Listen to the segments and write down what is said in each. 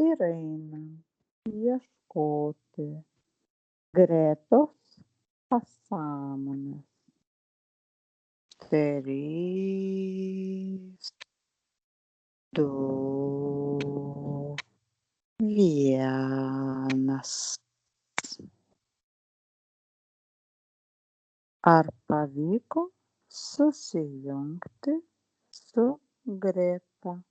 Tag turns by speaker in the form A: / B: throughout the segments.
A: ir einam ieškoti Gretos pasąmonės. 3, 2, 1. Ar pavyko susijungti su Greta?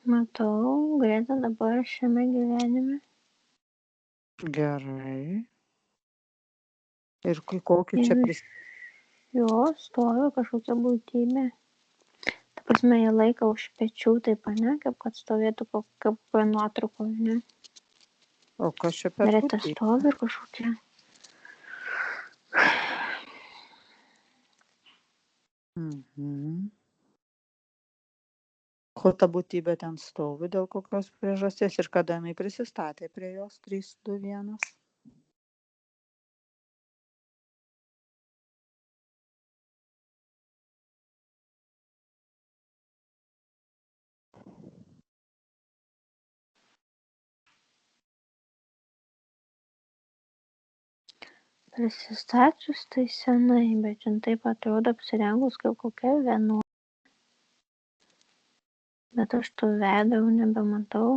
B: Matau Gretą dabar šiame gyvenime.
A: Gerai. Ir kokiu čia
B: Jo stovi kažkokia būtybė. Ta prasme, jie laiko už pečių, taip, ne, kaip kad stovėtų kaip nuotraukoje, ne?
A: O kas čia per
B: Greta
A: būtybė?
B: stovi ir kažkokia.
A: Ko ta būtybė ten stovi, dėl kokios priežasties ir kada jinai prisistatė prie jos? 3, 2, 1.
B: Prisistačius tai senai, bet jin taip atrodo apsirengus kaip kokia vienuolė. Bet aš to veido jau nebematau.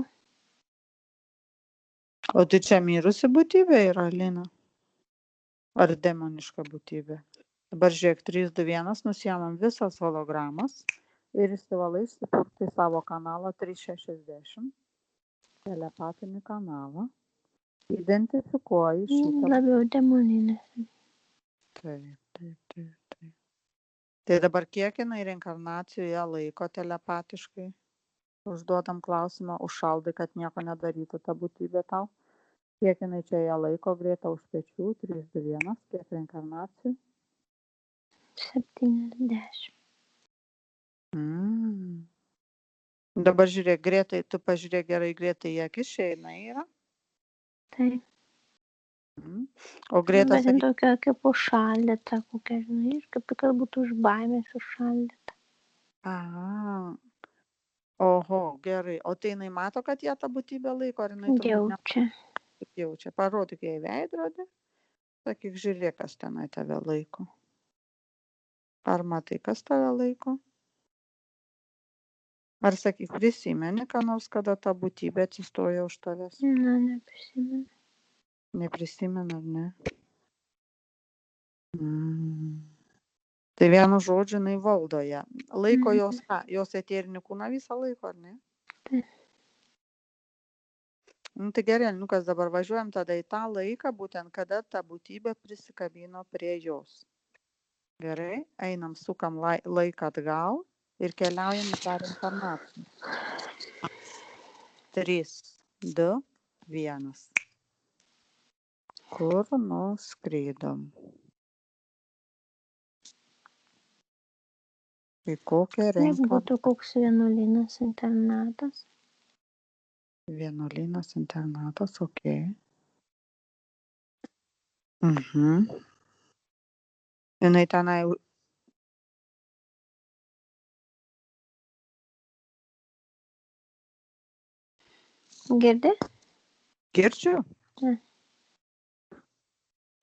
A: O tai čia mirusi būtybė yra, Lina? Ar demoniška būtybė? Dabar žiūrėk, 3, 2, 1, nusiemam visas hologramas ir įsivalai sukurti savo kanalą 360, telepatinį kanalą. Identifikuoji šitą.
B: Labiau demoninė.
A: Taip. Tai dabar kiek jinai reinkarnacijoje laiko telepatiškai? Užduodam klausimą, užšaldai, kad nieko nedarytų ta būtybė tau. Kiek jinai čia ją laiko, Greta, už pečių? 3, 2, 1, kiek reinkarnacijų?
B: 70.
A: Dabar žiūrėk, Gretai, tu pažiūrėk gerai, Gretai į akis, šeina yra?
B: Taip.
A: O Greta,
B: Bet jin tokia kaip užšaldyta, kokia, žinai, kaip kad būtų už baimės užšaldyta.
A: Aha. Oho, gerai. O tai jinai mato, kad ją ta būtybė laiko, ar jinai jaučia? Parodyk jai veidrodį. Sakyk, žiūrėk, kas tenai tave laiko. Ar matai, kas tave laiko? Ar sakyk, prisimeni, ką nors, kada ta būtybė atsistoja už tavęs?
B: Na, neprisimenu.
A: Neprisimenu, ar ne? Tai vienu žodžiu, jinai valdo ją. Laiko jos ką? Jos eterinį kūną visą laiko, ar ne?
B: Taip.
A: Tai gerai, Linukas, dabar važiuojam tada į tą laiką, būtent kada ta būtybė prisikabino prie jos. Gerai, einam, sukam laiką atgal ir keliaujam į tą reinkarnaciją. 3, 2, 1. Kur nuskridom? Į kokią reinkarnaciją?
B: Būtų koks vienuolynas internatas.
A: Vienuolynas internatas, okei. Jinai tenai...
B: Girdi?
A: Girdžiu?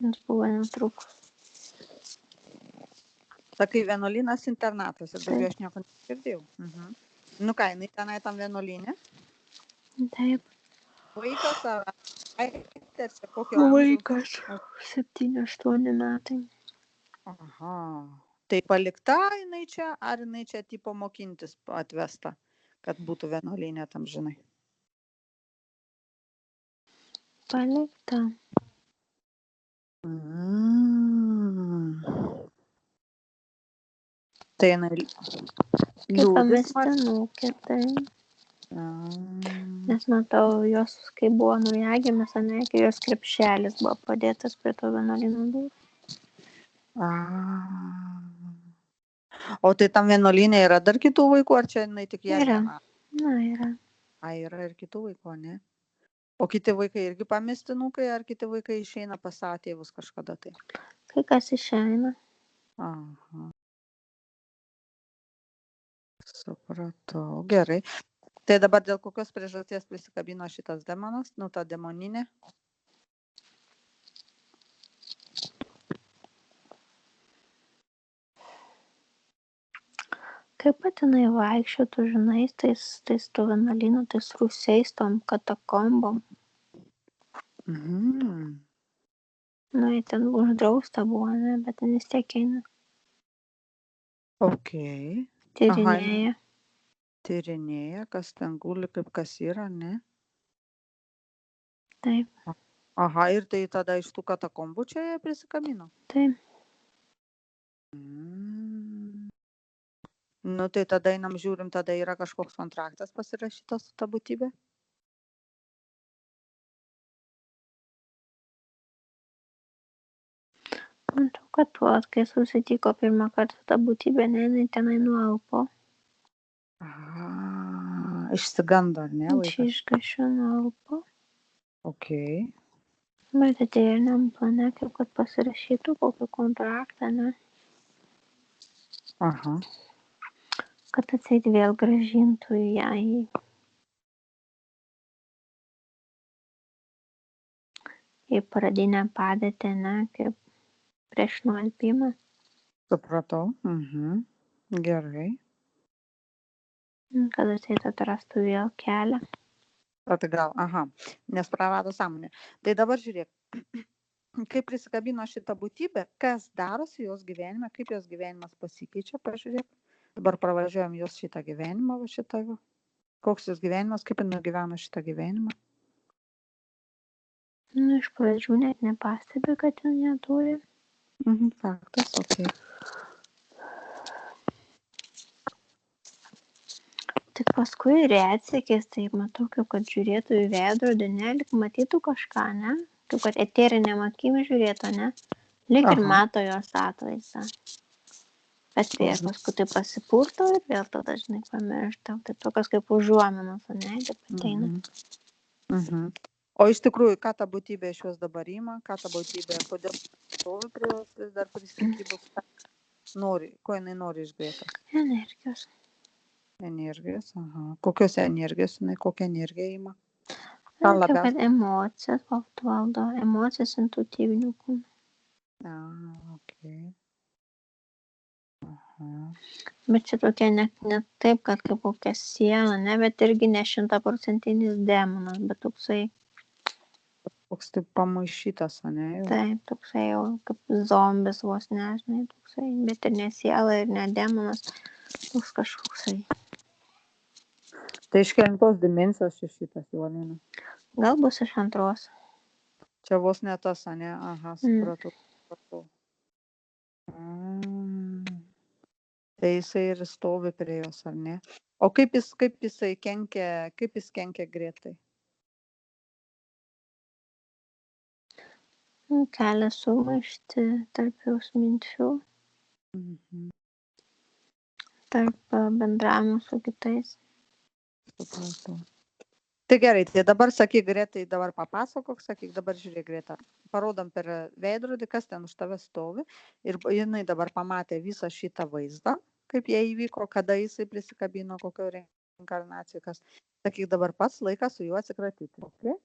B: Nes buvo netrukus.
A: Sakai, vienuolynas internatas ir daugiau aš nieko negirdėjau. Nu ką, jinai tenai tam vienuolyne?
B: Taip.
A: Vaikas ar kokio amžiaus?
B: Vaikas. 7-8 metai.
A: Aha. Tai palikta jinai čia, ar jinai čia tipo mokintis atvesta, kad būtų vienuolyne tam, žinai?
B: Palikta.
A: Tai jinai
B: kaip pamestinukė, tai. Nes matau, jos, kai buvo naujagimės, ane, kai jos krepšelis buvo padėtas prie to vienuolyno durų.
A: O tai tam vienuolyne yra dar kitų vaikų, ar čia jinai tik ją vieną?
B: Yra.
A: Yra ir kitų vaikų, ne? O kiti vaikai irgi pamestinukai, ar kiti vaikai išeina pas savo tėvus kažkada tai?
B: Kai kas išeina.
A: Aha. Supratau. Gerai. Tai dabar dėl kokios priežasties prisikabino šitas demonas, nu ta demoninė?
B: Kaip patinai vaikščiotų, žinai, tais to vienuolyno, tais rūsiais, tom katakombom.
A: Mhm.
B: Nu, jie ten uždrausta buvo, ne, bet ten vis tiek eina.
A: Ok.
B: Tyrinėja.
A: Tyrinėja, kas ten guli, kaip kas yra, ne?
B: Taip,
A: Aha, ir tai tada iš tų katakombų čia jie prisikabino?
B: taip.
A: Mm. Nu, tai tada einam žiūrim, tada yra kažkoks kontraktas pasirašytas su ta būtybė?
B: Matau, kad tuos, kai susitiko pirmą kartą su ta būtybė, ne, jinai tenai nualpo.
A: Aha, išsigando, ar ne,
B: Čia
A: vaikas?
B: išgašio nualpo.
A: Ok.
B: Bet atėjo jam plane, kaip kad pasirašytų kokį kontraktą, ne,
A: Aha.
B: kad atseit vėl grąžintų ją į pradinę padėtį, ne, kaip prieš nualpimą.
A: Supratau. Mhm. Gerai.
B: Kad atseit atrastų vėl kelią.
A: O tai gal, aha, nes prarado sąmonę. Tai dabar žiūrėk, kaip prisikabino šitą būtybę, kas darosi jos gyvenime, kaip jos gyvenimas pasikeičia, pažiūrėk. Dabar pravažiuojam jos šitą gyvenimą, va šitą. Koks jos gyvenimas, kaip jinai gyveno šitą gyvenimą.
B: Nu, iš pradžių net nepastebi, kad ten neturi.
A: Mhm, faktas, ok.
B: Tik paskui retsykiais, tai matau, kaip kad žiūrėtų į veidrodį, ne, lyg matytų kažką, ne, kaip kad eteriniam akim žiūrėtų, ne, lyg ir
A: Aha.
B: mato jos atvaizdą. Bet vėl paskui tai pasipurto ir vėl tada, žinai, pamiršta. Tai tokios kaip užuominos, ne, taip ateina.
A: Mhm. O iš tikrųjų, ką ta būtybė iš jos dabar ima, ką ta būtybė, kodėl stovi prie jos vis dar prisikibus, nori, ko jinai nori iš Gretos?
B: Energijos.
A: Energijos, aha. Kokios energijos jinai, kokią energiją ima? Ką
B: Kaip
A: labiausiai?
B: kad emocijas valdo, emocijas intuityvinių kūnų.
A: Ok. Aha.
B: Bet čia tokia ne taip, kad kaip kokia siela, ne, bet irgi ne 100% demonas, bet toksai,
A: Koks taip pamaišytas, ane? Jau?
B: taip, toksai jau kaip zombis vos nežinai, toksai, bet ir ne siela, ir ne demonas, toks kažkoksai.
A: Tai iš kelintos dimensijos šitas Jolina?
B: Gal bus iš antros.
A: Čia vos ne tas, ane? Aha, supratau. Tai jisai ir stovi prie jos, ar ne? O kaip jisai kenkia Gretai?
B: Kelia sumaištį tarp jos minčių, tarp bendravimo su kitais.
A: Supratau. Tai gerai, tai dabar sakyk Gretai, dabar papasakok, sakyk, dabar žiūrėk Greta, parodom per veidrodį, kas ten už tave stovi ir jinai dabar pamatė visą šitą vaizdą, kaip jie įvyko, kada jisai prisikabino, kokio reinkarnacijų, kas. Sakyk, dabar pats laikas su juo atsikratyti. Okay?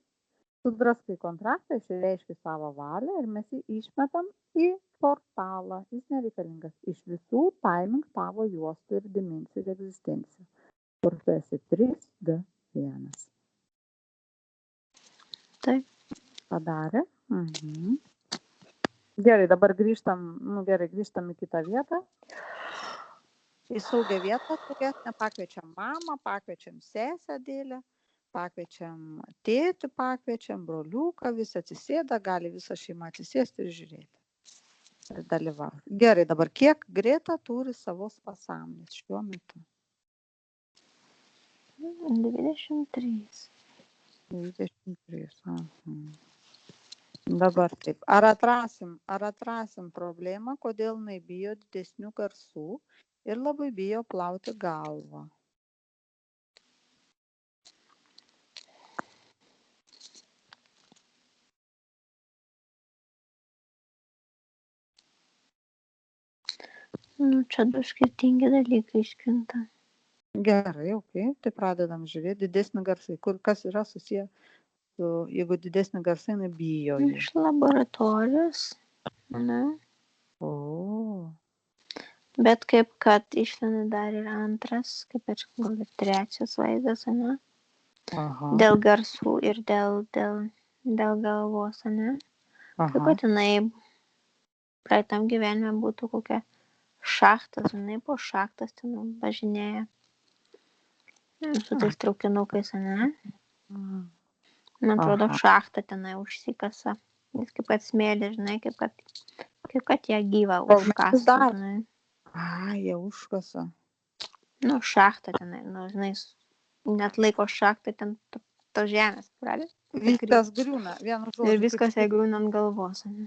A: Sudraskai kontraktą, išreiški savo valią ir mes jį išmetam į portalą. Jis nereikalingas iš visų timing tavo juostų ir dimensijų ir egzistencijų. Kur tu esi 3D1.
B: Taip.
A: Padarė. Gerai, dabar grįžtam į kitą vietą. Į saugią vietą, saugesnę, pakviečiam mamą, pakviečiam sesę Dėlę, pakviečiam tėtį, pakviečiam broliuką, visi atsisėda, gali visa šeima atsisėsti ir žiūrėti. Ir dalyvauti. Gerai, dabar kiek Greta turi savos pasąmonės šiuo metu?
B: 23.
A: 23. Dabar taip. Ar atrasim problemą, kodėl jinai bijo didesnių garsų ir labai bijo plauti galvą?
B: Nu, čia du skirtingi dalykai iškinta.
A: Gerai, okei, tai pradedam žiūrėti. Didesni garsai. Kas yra susiję su, jeigu didesni garsai, jinai bijo jų.
B: Iš laboratorijos, ne?
A: O,
B: Bet kaip kad išlenda dar ir antras, kaip ir gal ir trečias vaizdas, ne?
A: aha,
B: Dėl garsų ir dėl galvos, ne? Kaip
A: aha.
B: kad jinai praeitam gyvenime būtų kokia šachtas, jinai po šachtas ten važinėja. Su tais traukinukais, ne? Man atrodo,
A: Aha.
B: šachtą tenai užsikasa. Jis kaip kad smėlė, žinai, kaip kad ją gyvą
A: Kol mes
B: užkastų,
A: dar-
B: žinai.
A: A, jie užkasa.
B: Nu, šachtą tenai, nu, žinai, net laiko šachtą ten to žemės, pradė.
A: Viskas griūna, vienu žodžiu.
B: Ir viskas jai griūna ant galvos, ne?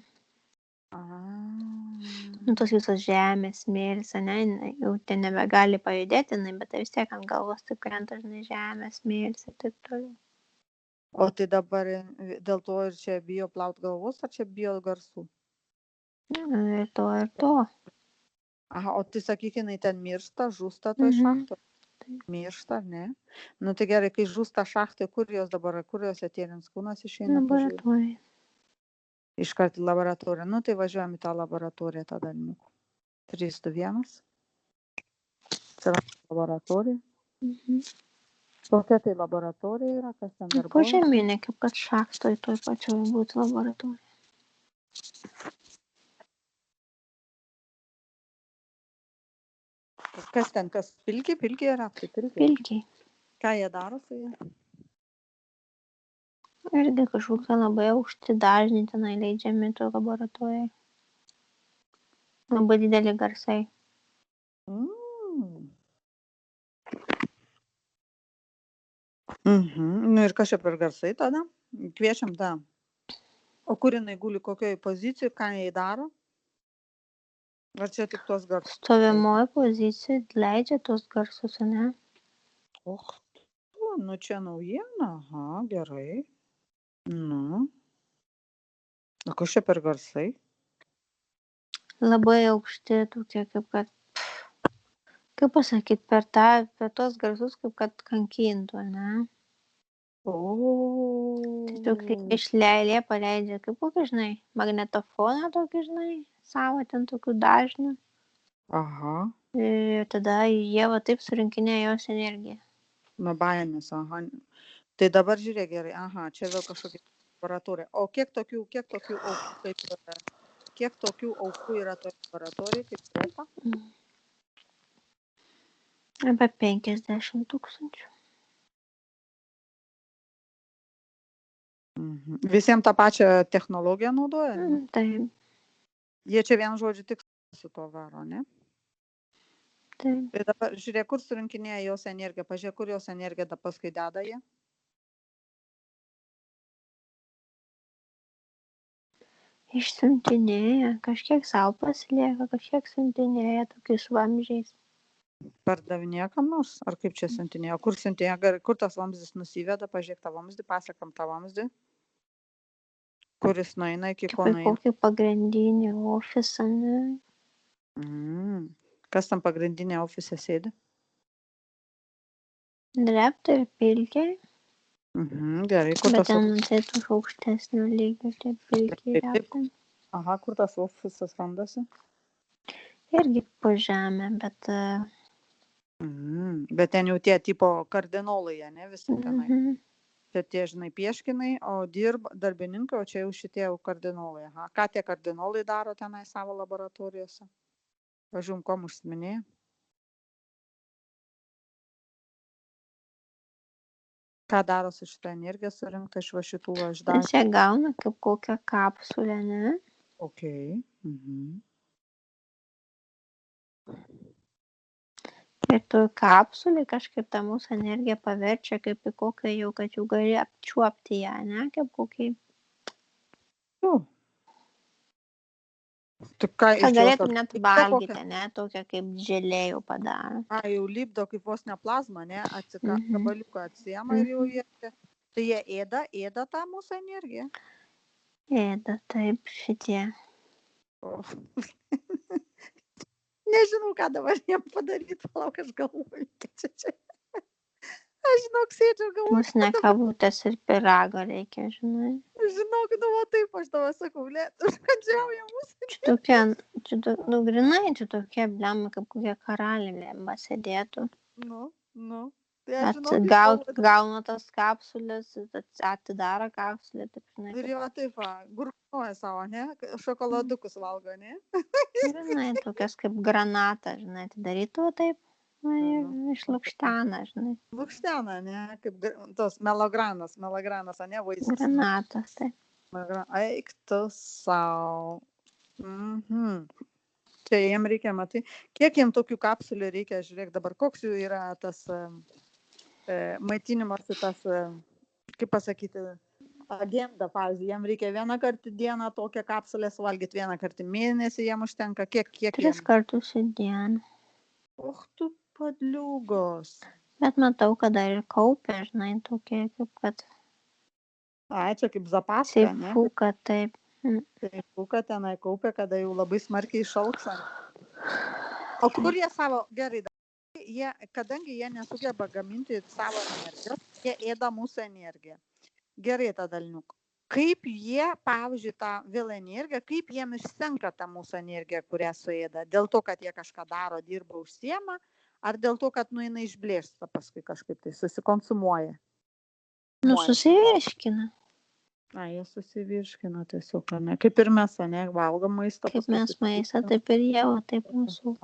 B: Nu, tos visos žemės, smėlis, ne, jau ten nebegali pajudėti, ne, bet tai vis tiek ant galvos taip krenta, žinai, žemės, smėlis ir taip toliau.
A: O tai dabar dėl to ir čia bijo plaut galvos, ar čia bijo garsų?
B: Ir to, ir to.
A: Aha, o tai sakykime, ten miršta, žūsta toj šachtoj? Miršta, ne? Nu tai gerai, kai žūsta šachtai, kur jos dabar, kur jos atėrins kūnas išeina?
B: Laboratorija.
A: Iškart į laboratoriją. Nu tai važiuojam į tą laboratoriją tada. 3, 2, 1. Atsiranda laboratorija. Kokia tai laboratorija yra, kas ten darbuojasi?
B: Požeminė, kaip kad šachtoj toj pačioj būtų laboratorija.
A: Kas ten, kas pilkiai yra? Tai
B: Pilkiai.
A: Ką jie daro su jie?
B: Irgi kažkokie labai aukšti dažniai tenai leidžiami toj laboratorijai. Labai dideli garsai.
A: Nu ir kas čia per garsai tada? Kviečiam tą. O kur jinai guli, kokioj pozicijoj, ką jai daro? Ar čia tik tos garsus?
B: Stovimoje pozicijoje leidžia tos garsus, ne?
A: Och, nu čia naujiena, aha, gerai. Nu. O kas čia per garsai?
B: Labai aukšti tokie, kaip pasakyti, per tos garsus, kaip kad kankintų, ne?
A: O.
B: Tai tokį išleilė paleidžia, kaip kokį, žinai, magnetofoną tokį, žinai, savo ten tokių dažnių.
A: Aha.
B: Ir tada jie va taip surinkinėja jos energiją.
A: Nuo baimės, aha. Tai dabar žiūrėk gerai, aha, čia vėl kažkokia laboratorija. O kiek tokių aukų yra toje laboratorijoje, kaip žinota?
B: Apie 50 000.
A: Visiems tą pačią technologiją naudoja?
B: Taip.
A: Jie čia vienu žodžiu tik su to varo, ne?
B: Taip.
A: Tai dabar žiūrėk, kur surinkinėja jos energiją, pažiūrėk, kur jos energiją da paskui deda jie.
B: Išsiuntinėja, kažkiek savo pasilieka, kažkiek siuntinėja tokiais vamzdžiais.
A: Pardavinėja kam nors, ar kaip čia siuntinėja? Kur siuntinėja, kur tas vamzdis nusiveda, pažiūrėk tą vamzdį, pasakam tą vamzdį, kuris nueina iki ko nueina.
B: Kokį pagrindinį ofisą, ne?
A: Kas tam pagrindinė ofise sėdi?
B: Direktorė Pilkiai.
A: Gerai, kur
B: Bet
A: tas
B: ten tai už aukštesnio lygio, tai Pilkiai reptai.
A: Aha, kur tas ofisas randasi?
B: Irgi po žemę, bet...
A: Bet ten jau tie tipo kardinolai, ne, visi tenai. Čia tie, žinai, pieškinai, o dirba darbininkai, o čia jau šitie jau kardinolai. Aha. Ką tie kardinolai daro tenai savo laboratorijose? Važiuom, kom užsiminėja? Ką daro su šitą energiją surinkta iš va šitų važdarių?
B: Nes jie gauna kaip kokią kapsulę, ne?
A: Ok.
B: Ir toj kapsulė kažkaip tą mūsų energiją paverčia kaip į kokią jau, kad jau gali apčiuopti ją, ne? Kaip kokį... Ką galėtum net valgyti, ne? Tokią kaip želė jau padaro.
A: Jau lipdo kaip vos ne plazma, ne? Gabaliuką atsiema ir jau jie... Tai jie ėda tą mūsų energiją?
B: Ėda, taip, šitie.
A: Nežinau, ką dabar jiem padaryti, palauk, aš galvoju. čia. Aš žinok, sėdžiu ir galvoju,
B: Bus ne kavutės ir pyragą reikia, žinai.
A: žinok, nu va taip, aš tavo sakau, užkandžiauja mūsų.
B: Čia tokie, nu grinai, čia tokie blemba, kaip kokie karaliai blemba sėdėtų.
A: Nu. Tai aš žinok,
B: Gauna tas kapsulės, atidaro kapsulę, taip žinai.
A: ir jo taip, gurkšnoja savo, ne? Šokoladukus valgo, ne?
B: Žinai, tokias kaip granatą, žinai, atidarytų taip, išlukštena, žinai.
A: Lukštena, ne? Kaip tos melogranas, ne? Vaisius.
B: Granatas, taip.
A: Eik tu sau. Čia jiem reikia, matai. Kiek jiem tokių kapsulių reikia, žiūrėk dabar, koks jų yra tas maitinimosi, tas, kaip pasakyti, agenda, pavyzdžiui, jiem reikia vieną kartą į dieną tokią kapsulę suvalgyti, vieną kartą į mėnesį jiem užtenka, kiek
B: 3 kartus į dieną.
A: Och, tu padliugos.
B: Bet matau, kad dar ir kaupia, žinai, tokie kaip kad
A: Ai, čia kaip zapaska, ne?
B: seifuka, taip.
A: Seifuka tenai kaupia, kada jau labai smarkiai išaugs. O kur jie savo, gerai, kadangi jie nesugeba gaminti savo energijos, jie ėda mūsų energiją. Gerai, tada dalniuk. Kaip jie, pavyzdžiui, tą vėl energiją, kaip jiem išsenka tą mūsų energiją, kurią suėda? Dėl to, kad jie kažką daro, dirba, užsiema, ar dėl to, kad nueina išblėsta paskui kažkaip tai susikonsumuoja?
B: Nu, susivirškina.
A: Jie susivirškina tiesiog, ne? Kaip ir mes, ne? Valgom maistą.
B: Kaip mes maistą, taip ir jie, o taip mūsų.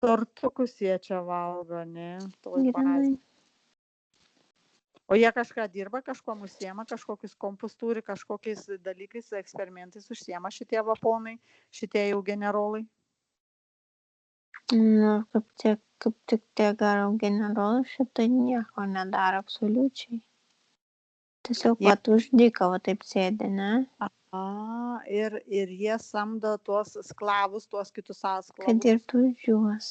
A: Tortukus jie čia valgo, ne?
B: Grinai.
A: O jie kažką dirba, kažkuom užsiema, kažkokius kompus turi, kažkokiais dalykais, eksperimentais užsiema šitie vaponai, šitie jau generolai?
B: Nu, kaip tik tie garo generolai šitai nieko nedaro absoliučiai. Tiesiog pat už dyką va taip sėdi, ne?
A: Ir jie samdo tuos sklavus, tuos kitus sklavus.
B: Kad dirbtų už juos.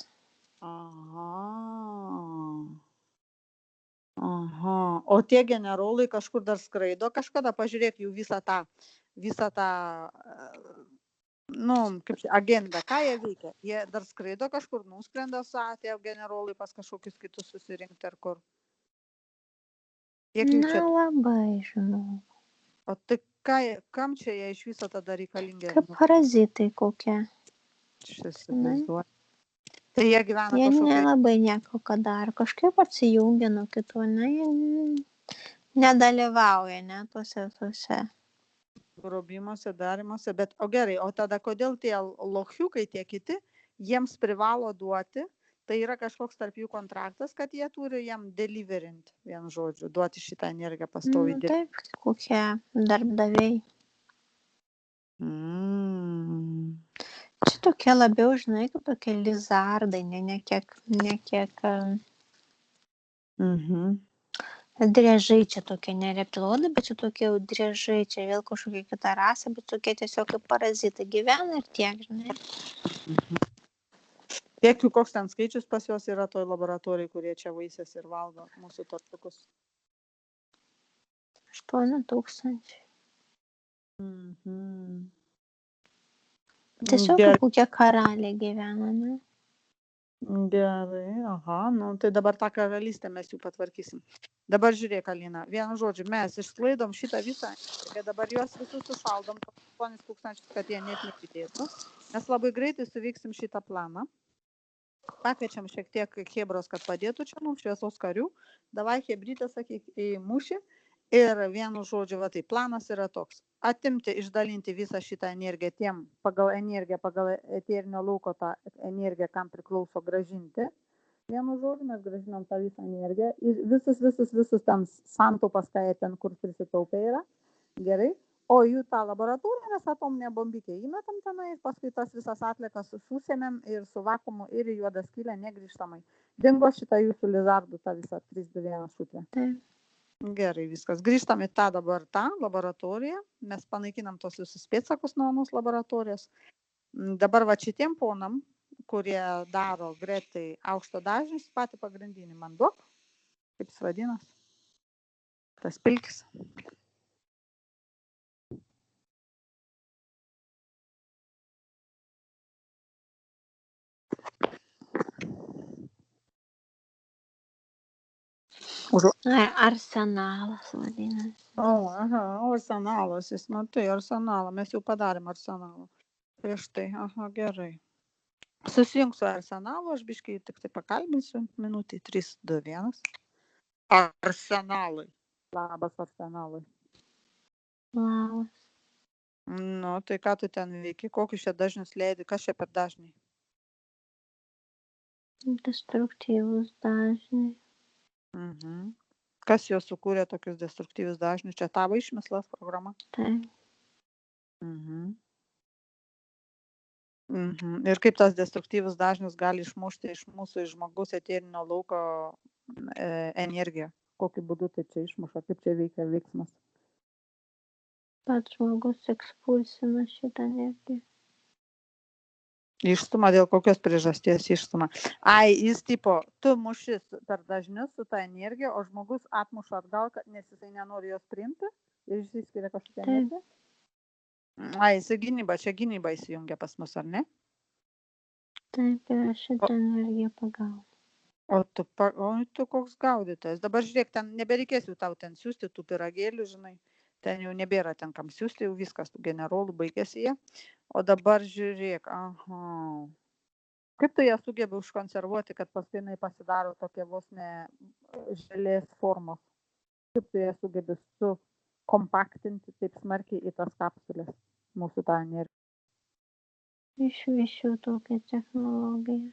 A: O tie generolai kažkur dar skraido, kažkada pažiūrėk jų visą tą, kaip agendą, ką jie veikia. Jie dar skraido kažkur, nuskrenda tie generolai pas kažkokius kitus susirinkti ar kur.
B: Nelabai žinau.
A: O tai kam čia jie iš viso tada reikalingi?
B: Kaip parazitai kokie.
A: Tai jie gyvena
B: kažkokie.
A: Jie
B: nelabai nieko ką daro. Kažkaip atsijungia nuo kitų, ne? Jie nedalyvauja, ne? Tuose.
A: Grobimuose, darimuose. Bet, gerai, o tada kodėl tie lochiukai, tie kiti, jiems privalo duoti? Tai yra kažkoks tarp jų kontraktas, kad jie turi jam deliverinti, vienu žodžiu, duoti šitą energiją pastoviai.
B: Taip, kokie darbdaviai. Čia tokie labiau, žinai, kaip tokie lizardai, ne kiek. Driežai čia tokie, ne reptilodai, bet čia tokie driežai, čia vėl kažkokia kita rasė, bet tokie tiesiog kaip parazitai gyvena ir tiek, žinai.
A: Kiek jų koks ten skaičius pas juos yra toj laboratorijai, kurie čia vaisias ir valgo mūsų tortukus?
B: 8,000. Tiesiog kokie karaliai gyvena, ne?
A: Gerai, tai dabar tą karalystę mes jų patvarkysim. Dabar žiūrėk, Alina, vienu žodžiu, mes išsklaidom šitą visą, dabar juos visus sušaldom, 8,000, kad jie net nepridėtų. Mes labai greitai suveiksim šitą planą. Pakviečiam šiek tiek Hebros, kad padėtų čia mums šviesos karių. Davai Hebrytė, sakyk, į mūšį. Ir vienu žodžiu, tai planas yra toks. Atimti, išdalinti visą šitą energiją tiem, pagal eterinio lauko tą energiją, kam priklauso gražinti. Vienu žodžiu, mes gražinam tą visą energiją. Ir visus tam santaupas, ką jie ten, kur prisitaupė yra. Gerai. O jų tą laboratoriją mes atominę bombikę įmetam tenai ir paskui tas visas atliekas susėmėm ir su vakuumu ir į juodą skylę negrįžtamai. Dingo šitą jūsų lizardų, tą visą 321 šutę. Gerai, viskas. Grįžtam į tą dabar tą laboratoriją. Mes panaikinam tos visus pėdsakus nuo mūsų laboratorijos. Dabar va šitiem ponam, kurie daro greitai aukšto dažnis, patį pagrindinį man duok. Kaip jis vadinas? Tas pilkis. Už...
B: Arsenalas vadinasi.
A: aha, arsenalas, jis matai, arsenalą, mes jau padarėm arsenalą. Prieš tai, aha, gerai. Susijungs su arsenalu, aš biškai tik tai pakalbinsiu, minutį 3, 2, 1. Arsenalai. Labas arsenalai.
B: Labas.
A: Nu, tai ką tu ten veiki, kokius čia dažnius leidi, kas čia per dažniai?
B: Destruktyvus dažniai.
A: Mhm. Kas jo sukūrė tokius destruktyvius dažnius? Čia tavo išmislas programa?
B: Taip.
A: Mhm. Ir kaip tas destruktyvus dažnius gali išmušti iš mūsų, iš žmogaus eterinio lauko energiją? Kokiu būdu tai čia išmuša? Kaip čia veikia veiksmas?
B: Pats žmogus ekspulsina šitą energiją.
A: Išstuma dėl kokios priežasties išstuma? Ai, jis tipo, tu mušis per dažnius su ta energija, o žmogus atmuša atgal, nes jisai nenori jos priimti ir išsiskiria kažkokią energiją? Ai, jisai gynyba, čia gynyba įsijungia pas mus, ar ne?
B: Taip, ir aš šitą energiją pagaunu.
A: O tu koks gaudytojas. Dabar žiūrėk, ten nebereikės jau tau ten siūsti tų pyragėlių, žinai. Ten jau nebėra ten kam siūsti, jau viskas, tų generolų baigėsi jie. O dabar žiūrėk, aha. Kaip tu ją sugebi užkonservuoti, kad paskui jinai pasidaro tokia vos ne želės formos? Kaip tu ją sugebi sukompaktinti taip smarkiai į tas kapsulės, mūsų tą energiją?
B: Išvyšiau tokią technologiją.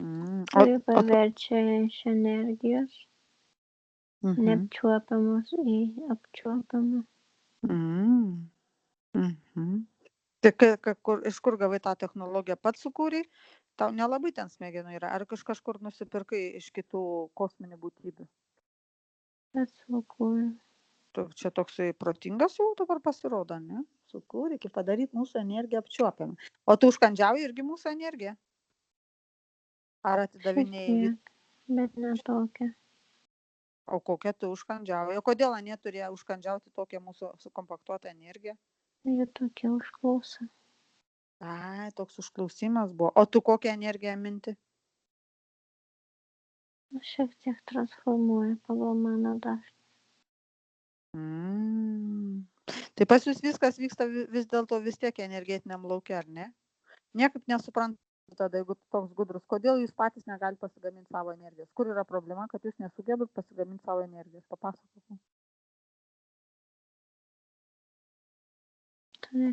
A: O
B: Kuri paverčia iš energijos neapčiuopiamos į apčiuopiamą.
A: Tai iš kur gavai tą technologiją? Pats sukūrei? Tau nelabai ten smegenų yra. Ar kažkur nusipirkai iš kitų kosminių būtybių?
B: Pats sukūriau.
A: Čia toksai protingas jau dabar pasirodo, ne? Sukūrė, kaip padaryti mūsų energiją apčiuopiamą. O tu užkandžiauji irgi mūsų energiją? Ar atidavinėjai?
B: Bet ne tokią.
A: O kokią tu užkandžiauji? O kodėl neturėjo užkandžiauti tokią mūsų sukompaktuotą energiją?
B: Jie tokia užklausa.
A: Ai, toks užklausimas buvo. O tu kokią energiją minti?
B: Aš šiek tiek transformuoju pagal mano dažnį.
A: Tai pas jūs viskas vyksta vis dėlto vis tiek energetiniam lauke, ar ne? Niekaip nesuprantu tada, jeigu toks gudrus, kodėl jūs patys negalite pasigaminti savo energijos? Kur yra problema, kad jūs nesugebat pasigaminti savo energijos? Papasakok.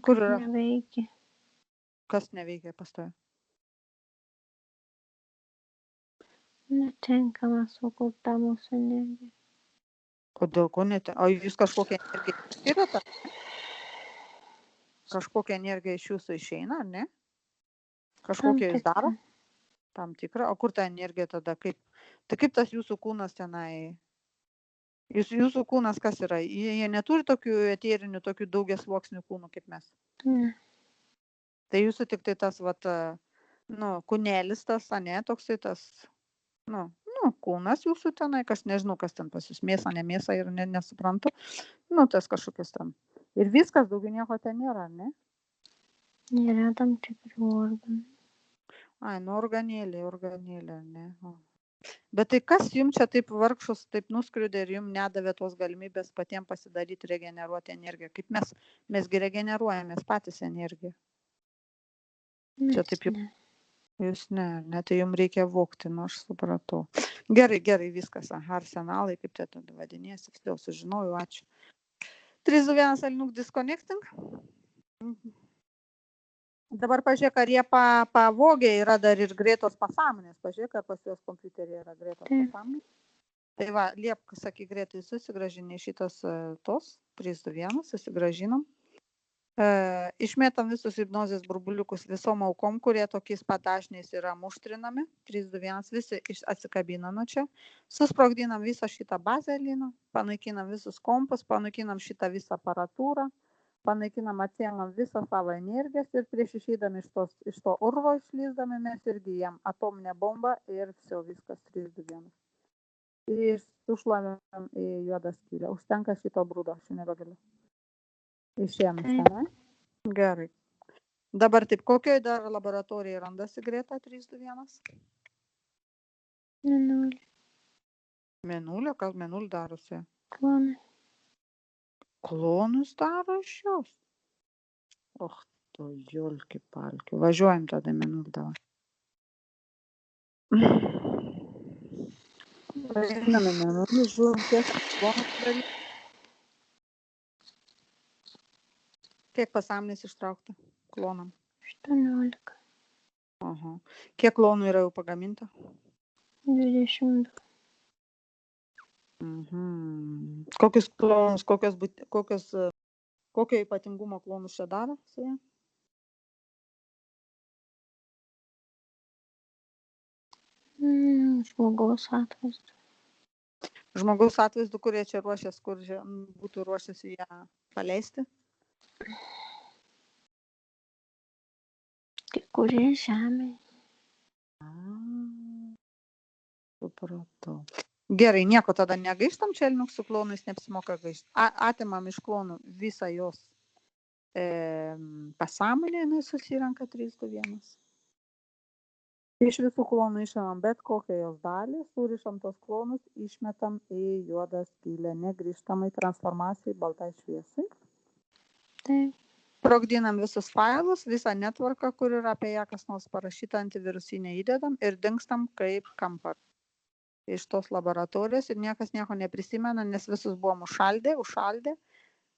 B: Kur yra? Neveikia.
A: Kas neveikia pas tave?
B: Netinkama sukaupta mūsų energija.
A: Kodėl ko netinkama? O jūs kažkokią energiją skiriate? Kažkokia energija iš jūsų išeina, ar ne? Kažkokią jūs daro? Tam tikrą. O kur ta energija tada? Tai kaip tas jūsų kūnas tenai? Jūsų kūnas kas yra? Jie neturi tokių eterinių, tokių daugiasluoksnių kūnų kaip mes?
B: Ne.
A: Tai jūsų tik tai tas, kūnelis tas, ne, toksai tas, kūnas jūsų tenai, kas nežinau, kas ten pas jūs, mėsa, ne mėsa ir nesuprantu, tas kažkokius ten. Ir viskas, daugiau nieko ten nėra, ne?
B: Nėra tam tikrų organų.
A: Ai, organėlė, ne. Bet tai kas jums čia taip vargšus, taip nuskriudė ir jums nedavė tos galimybės patiems pasidaryti, regeneruoti energiją? Kaip mesgi regeneruojamės patys energiją? Čia taip jau. Jūs ne, tai jums reikia vokti, aš supratau. Gerai, viskas. Arsenalai, kaip tai tada vadinėsi, jau sužinojau, ačiū. 3, 2, 1, Alinuk disconnecting. Dabar pažiūrėk, ar jie pavogė, yra dar ir Gretos pasąmonės. Pažiūrėk, ar pas juos kompiuterį yra Gretos pasąmonės. Tai va, liepk, sakyk Gretai, susigražinė šitas tos, 3, 2, 1, susigražinam. Išmetam visus hipnozės burbuliukus visom aukom, kurie tokiais padažniais yra muštrinami. 3, 2, 1, visi atsikabina nuo čia. Susprogdinam visą šitą bazę, Lina. Panaikinam visus kompus, panaikinam šitą visą aparatūrą. Panaikinam, atsiemam visą savo energijas ir prieš išeidami iš to urvo išlįsdami mes irgi jam atominę bombą ir viskas 3, 2, 1. Ir sušlavėm į juodą skylę. Užtenka šito brūdo, aš nebegaliu. Išėjom iš ten, ne? Gerai. Dabar taip, kokioje dar laboratorijoje randasi Greta 3, 2, 1? Mėnulio, gal mėnulį darosi?
B: Klonai.
A: Klonus daro iš jos. Och, tu julki palki. Važiuojam tada mėnulį davai. Einame mėnulį, žiūrim, kiek klonų daryti. Kiek pasąmonės ištraukta klonam?
B: 18.
A: Aha. Kiek klonų yra jau pagaminta?
B: 22.
A: Kokius klonus, kokio ypatingumo klonus čia daro su ja?
B: Žmogaus atvaizdu.
A: Žmogaus atvaizdu, kurie čia ruošiasi, kur būtų ruošiasi ją paleisti?
B: Kai kurie žemė.
A: Supratau. Gerai, nieko tada negaištam čia elniuk su klonais, neapsimoka gaišti. Atimam iš klonų visą jos pasąmonę, jinai susirenka 321. Iš visų klonų išimam bet kokią jos dalį, surišam tos klonus, išmetam į juodą skylę, negrįžtamai transformacijai baltai šviesai.
B: Taip.
A: Sprogdinam visus failus, visą netvarką, kur yra apie ją kas nors parašyta, antivirusinę įdedam ir dingstam kaip kampar iš tos laboratorijos ir niekas nieko neprisimena, nes visus buvom užšaldę,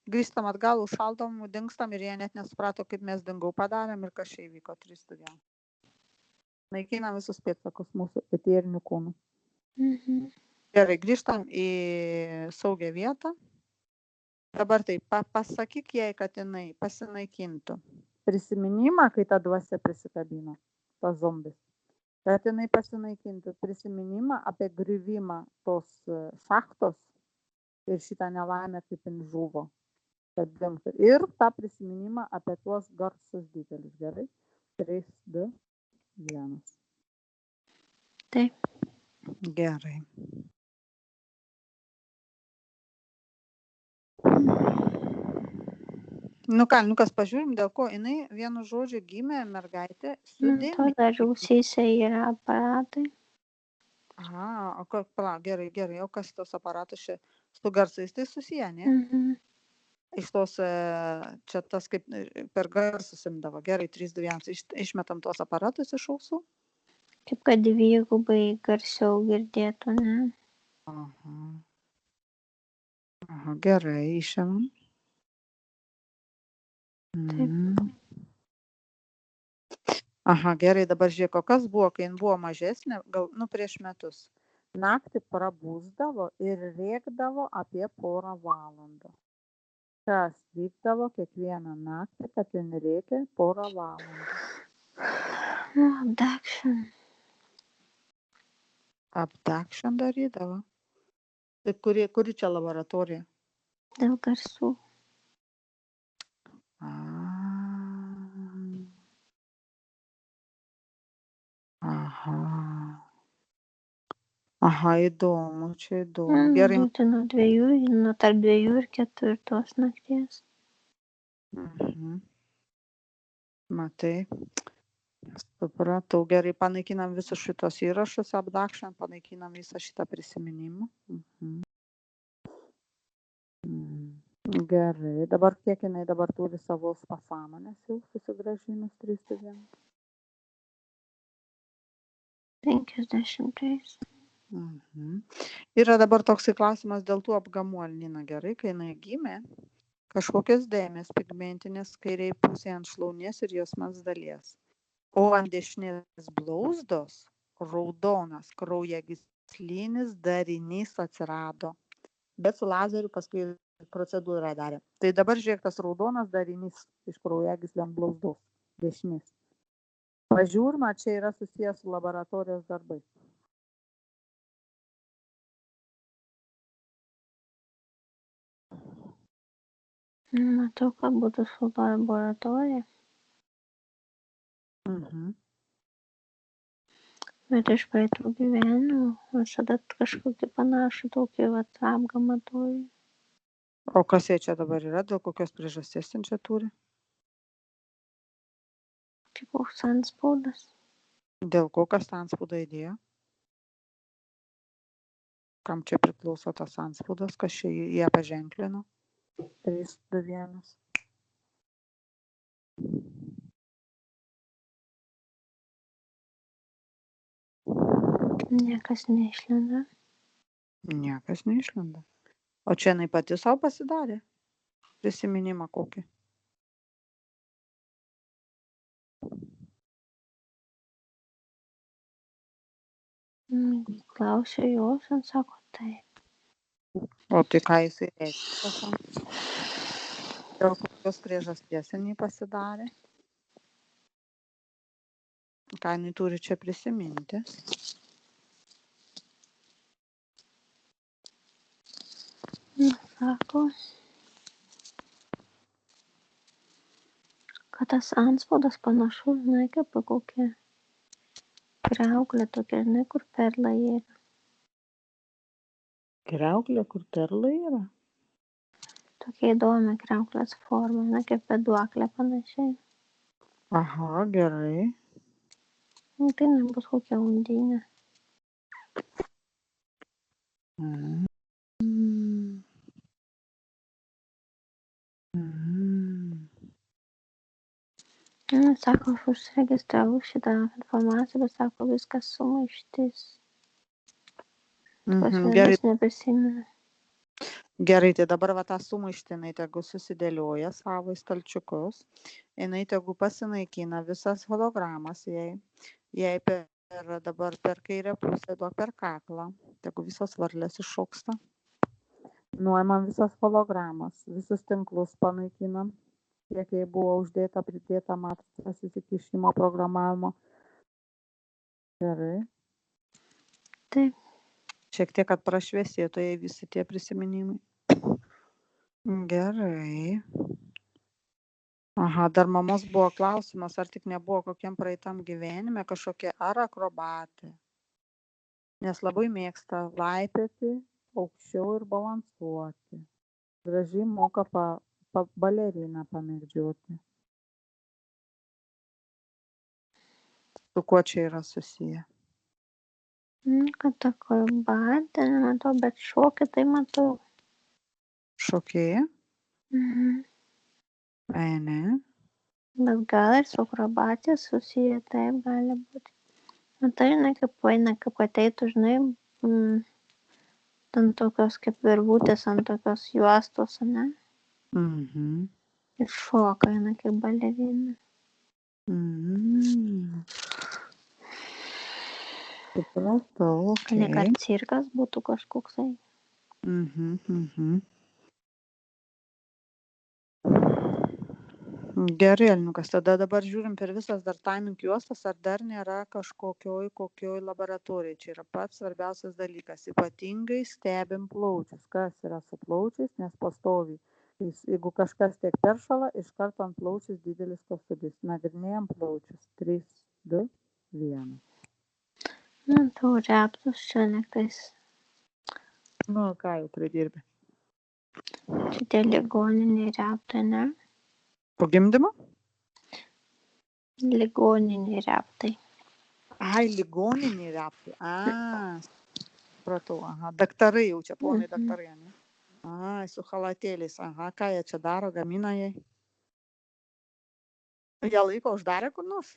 A: grįžtam atgal, užšaldom, dingstam ir jie net nesuprato, kaip mes dingau padarėm ir kas čia įvyko 321. Naikinam visus pėdsakus mūsų eterinių kūnų. Gerai, grįžtam į saugią vietą. Dabar tai pasakyk jai, kad jinai pasinaikintų prisiminimą, kai ta dvasia prisikabino, tas zombis. Kad jinai pasinaikintų prisiminimą apie griuvimą tos šachtos ir šitą nelaimę, kaip jin žuvo. Ir tą prisiminimą apie tuos garsus didelius. Gerai? 3, 2, 1.
B: Taip.
A: Gerai. Nu ką, kas pažiūrim, dėl ko jinai vienu žodžiu gimė mergaitė su dėmesį.
B: To dar ausyse yra aparatai.
A: Aha, gerai, o kas tos aparatus čia su garsais tai susiję, ne? Iš tos, čia tas kaip per garsus imdavo. Gerai, 3, 2, 1, išmetam tos aparatus iš ausų.
B: Kaip kad dvigubai garsiau girdėtų, ne?
A: Aha, gerai, išėmam. Aha, gerai, dabar žiūrėk, o kas buvo, kai jin buvo mažesnė, gal, prieš metus. Naktį prabusdavo ir rėkdavo apie 1 valandą. Kas vykdavo kiekvieną naktį, kad jin rėkė 1 valandą?
B: Abduction.
A: Abduction darydavo? Tai kuri čia laboratorija?
B: Dėl garsų.
A: Aha, įdomu, čia įdomu. Gerai.
B: Būti nuo tarp 2 ir 4 nakties.
A: Matai. Supratau, gerai, panaikinam visus šitos įrašus, abduction, panaikinam visą šitą prisiminimą. Gerai, dabar kiek jinai dabar turi savos pasąmonės jau susigrąžinus 321?
B: 53.
A: Yra dabar toksai klausimas dėl tų apgamų, Alnina, gerai, kai jinai gimė, kažkokios dėmės pigmentinės kairiai pusėje ant šlaunies ir juosmens dalies. O ant dešinės blauzdos raudonas kraujagyslinis darinys atsirado. Bet su lazeriu paskui procedūrą darė. Tai dabar žiūrėk, tas raudonas darinys iš kraujagyslio ant blauzdos dešinės. Pažiūrim, ar čia yra susijęs su laboratorijos darbais.
B: Matau, kad būtų su laboratorija. Bet iš praeitų gyvenimų visada kažkokį panašų tokį apgamą turi.
A: O kas jie čia dabar yra, dėl kokios priežasties jin čia turi?
B: Kaip koks antspaudas.
A: Dėl ko kas tą antspaudą įdėjo? Kam čia priklauso tas antspaudas, kas čia jie paženklino? 3, 2, 1.
B: Niekas neišlenda.
A: Niekas neišlenda. O čia jinai pati savo pasidarė? Prisiminimą kokį?
B: Klausiu jos, ir sako taip.
A: O tai ką jisai reiškia? Dėl kokios priežasties jinai pasidarė? Ką jinai turi čia prisiminti?
B: Sako, kad tas antspaudas panašus, žinai, kaip kokia kriauklė tokia, žinai, kur perlai yra.
A: Kriauklė, kur perlai yra?
B: Tokia įdomi kriauklės forma, žinai, kaip pėduoklė panašiai.
A: Aha, gerai.
B: Tai nebus kokia undinė. Sako, aš užsiregistravau šitą informaciją, bet sako, viskas sumaištis.
A: Gerai.
B: Neprisimenu.
A: Gerai, tai dabar va tą sumaištį jinai tegu susidėlioja savo į stalčiukus. Jinai tegu pasinaikina visas hologramas jai dabar per kairę pusę duok per kaklą. Tegu visos varlės iššoksta. Nuimam visas hologramas, visus tinklus panaikinam. Kiek jai buvo uždėta, pridėta matricos įsikišimo programavimo. Gerai.
B: Taip.
A: Šiek tiek, kad prašviesėtų jai visi tie prisiminimai. Gerai. Aha, dar mamos buvo klausimas, ar tik nebuvo kokiam praeitam gyvenime kažkokia ar akrobatė. Nes labai mėgsta laipioti aukščiau ir balansuoti. Gražiai moka baleriną pamėgdžioti. Su kuo čia yra susiję?
B: Kad akrobatė, nematau, bet šokį tai matau.
A: Šokėja? Ne.
B: Bet gal ir su akrobatė susiję, taip gali būti. Matai, žinai, kaip eina, kaip ateitų, žinai, ant tokios kaip virvutės, ant tokios juostos, ne? Ir šoka, eina kaip balerina.
A: Supratau,
B: Kad ne kad cirkas būtų kažkoksai.
A: Gerai, Elniukas, tada dabar žiūrim per visas dar timing juostas, ar dar nėra kokioj laboratorijai. Čia yra pats svarbiausias dalykas. Ypatingai stebim plaučius. Kas yra su plaučiais, nes pastoviai. Jeigu kažkas tiek peršala, iš karto ant plaučius didelis kosulys. Nagrinėjam plaučius. 3, 2, 1.
B: Tau reptus čia nektais.
A: Ką jau pridirbi?
B: Šitie ligoniniai reptai, ne?
A: Po gimdymo?
B: Ligoniniai reptai.
A: Ai, ligoniniai reptai. Supratau, aha. Daktarai jau čia, ponai daktarai, ne? Su chalatėliais, aha. Ką jie čia daro, gamina jai? Jie laiko uždarę kur nors?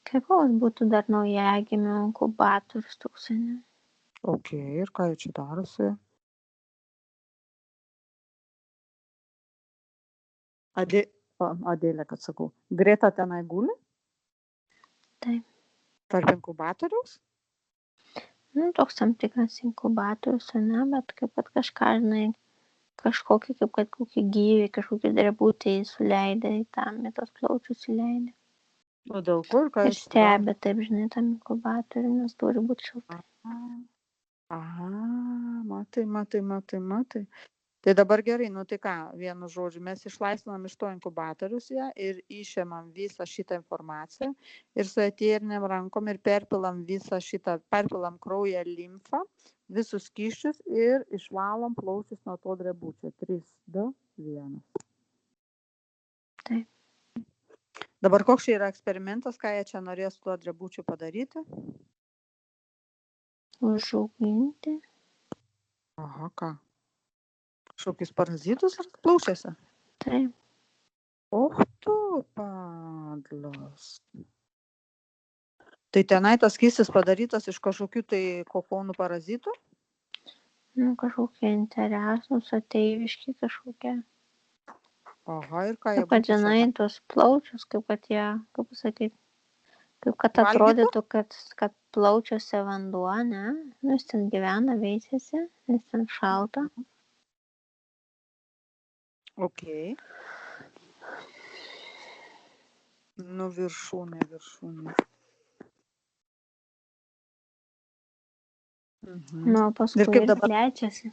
B: Kaip koks būtų dar naujagimio inkubatorius toksai, ne?
A: Ok, ir ką jie čia daro su ja? Adėlė, kad sakau. Greta tenai guli?
B: Taip.
A: Tarp inkubatoriaus?
B: Toks tam tikras inkubatorius, ne, bet kaip kad kažką, žinai, kažkokį, kaip kad kokį gyvį, kažkokį drebutį suleidė į tam, į tos plaučius įleidė.
A: O dėl kur, ką
B: ir stebi, taip, žinai, tam inkubatoriui, nes turi būti šiltai.
A: Aha, matai. Tai dabar gerai, tai ką, vienu žodžiu, mes išlaisvinam iš to inkubatorius ją ir išėmam visą šitą informaciją ir su eterinėm rankom ir perpilam kraują, limfą, visus skysčius ir išvalom plaučius nuo to drebučio. 3, 2, 1.
B: Taip.
A: Dabar koks čia yra eksperimentas, ką jie čia norės su tuo drebučiu padaryti?
B: užauginti.
A: Aha, ką? Kažkokius parazitus ar plaučiuose?
B: Taip.
A: Och tu, padlas. Tai tenai tas skystis padarytas iš kažkokių tai kokonų parazitų?
B: Nu, kažkokie interesus, ateiviški kažkokie.
A: Aha, ir ką jie
B: Kaip kad,
A: būtų
B: žinai,
A: čia?
B: tuos plaučius, kaip kad jie, kaip pasakyti, kaip kad
A: Valgytų?
B: atrodytų, kad plaučiuose vanduo, ne? Nu, jis ten gyvena, veisiasi, nes ten šalta.
A: Ok. Nu, viršūnė. Mhm.
B: Nu,
A: Ir
B: paskui
A: kaip
B: ir
A: dabar?
B: plečiasi.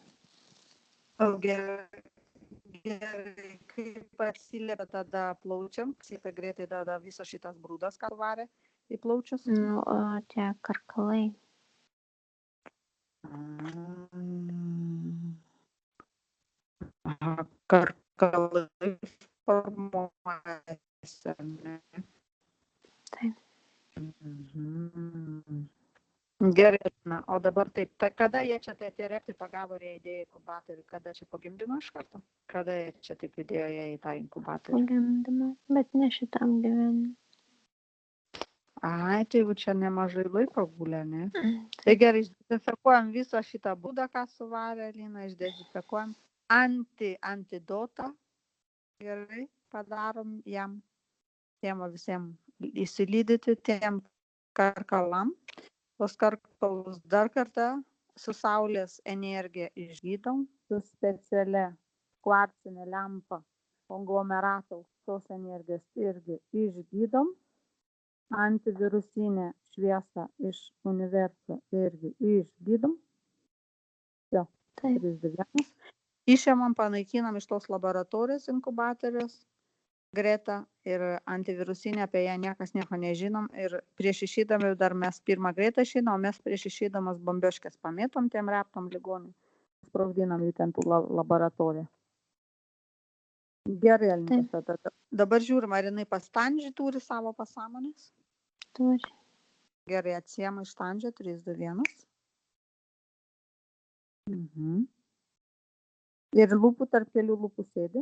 A: O, gerai, kaip atsiliepia tada plaučiam, kaip greitai tada visas šitas brūdas, ką varė į plaučius?
B: Nu, o tie karkalai.
A: Aha, karkalai formuojasi, ar ne?
B: Taip.
A: Mhm. Gerai, na, o dabar taip, tai kada jie čia tai tie reptai pagavo ir jie įdėjo į inkubatorių, kada čia pagimdino iš karto? Kada jie čia taip įdėjo jie į tą inkubatorių?
B: Pagimdymo, bet ne šitam gyvenimui.
A: Ai, tai jau čia nemažai laiko gulė, ne? Tai
B: Taip.
A: gerai, išdezinfekuojam visą šitą būdą, ką suvarė Lina, išdezinfekuojam antidotą, gerai, padarom jam, tiem visiems įsilydyti, tiem karkalam, tos karkalus dar kartą su saulės energija išgydom, su specialia kvarcinė lempa konglomerato tos energijos irgi išgydom, antivirusinę šviesą iš universo irgi išgydom. Jo,
B: Taip.
A: 3-2-1. Išėmam, panaikinam iš tos laboratorijos inkubatorius Greta ir antivirusinę apie ją niekas nieko nežinom ir prieš išeidami dar mes pirmą Greta išeinom, o mes prieš išeidamas bombioškės pamėtom tiem reptam ligoniui, sprogdinam jų ten tų laboratoriją. Gerai, Alnikas, tada. Dabar žiūrim, ar jinai pastandžiai turi savo pasąmonės?
B: Turi.
A: Gerai, atsiema iš standžio 3-2-1. Mhm. Ir lūpų tarp kelių lūpų sėdi?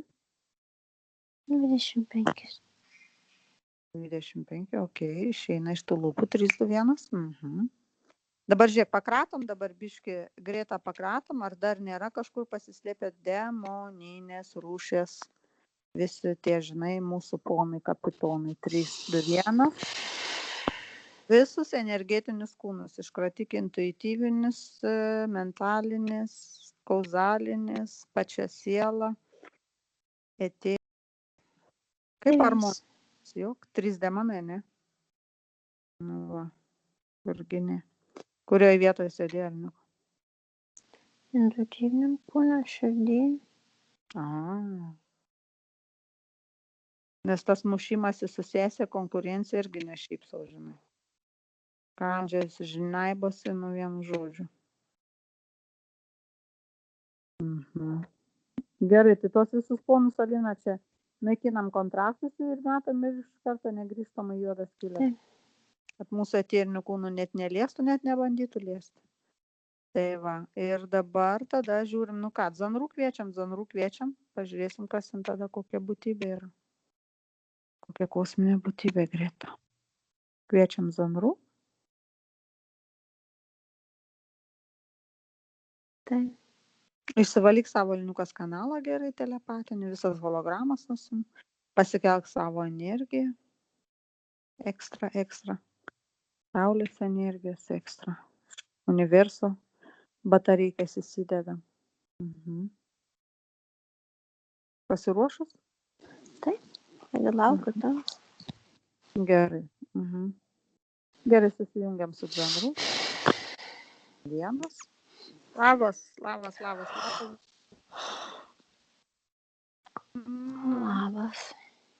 B: 25.
A: 25, ok, išeina iš tų lūpų 3-2-1. Mhm. Dabar žiūrėk, pakratom, dabar biški Greta pakratom, ar dar nėra kažkur pasislėpę demoninės rūšės, visi tie, žinai, mūsų ponai kapitonai. 3-2-1. Visus energetinius kūnus, iškratyk intuityvinis, mentalinis, kauzalinis, pačią sielą, etė. Kaip harmonijos, juk 3 demonai, ne? Nu va, kurgi ne. Kurioje vietoje sėdėjo, ne?
B: Intuityviniam kūne, širdį.
A: Nes tas mušimasis su sesė konkurencija irgi ne šiaip sau, žinai. Kandžiasi, žinaibosi, nu vienu žodžiu. Mhm. Gerai, tai tos visus ponus, Alina, čia naikinam kontrastus ir metam ir iš karto negrįžtamai juodas skylės.
B: Taip.
A: Kad mūsų eterinių kūnų net neliestų, net nebandytų liesti. Tai va, ir dabar tada žiūrim, nu ką, zanrų kviečiam, pažiūrėsim, kas ten tada kokia būtybė yra. Kokia kosminė būtybė Greta. Kviečiam zanrų.
B: Taip.
A: Išsivalyk savo Linukas kanalą gerai telepatinį, visas hologramas nusim. Pasikelk savo energiją. Ekstra. Saulės energijos ekstra. Universo batareikas įsideda. Mhm. Pasiruošus?
B: Taip. Taigi laukiu tavęs.
A: Gerai. Mhm. Gerai, susijungiam su bendru. Vienas. Labas.
B: Labas.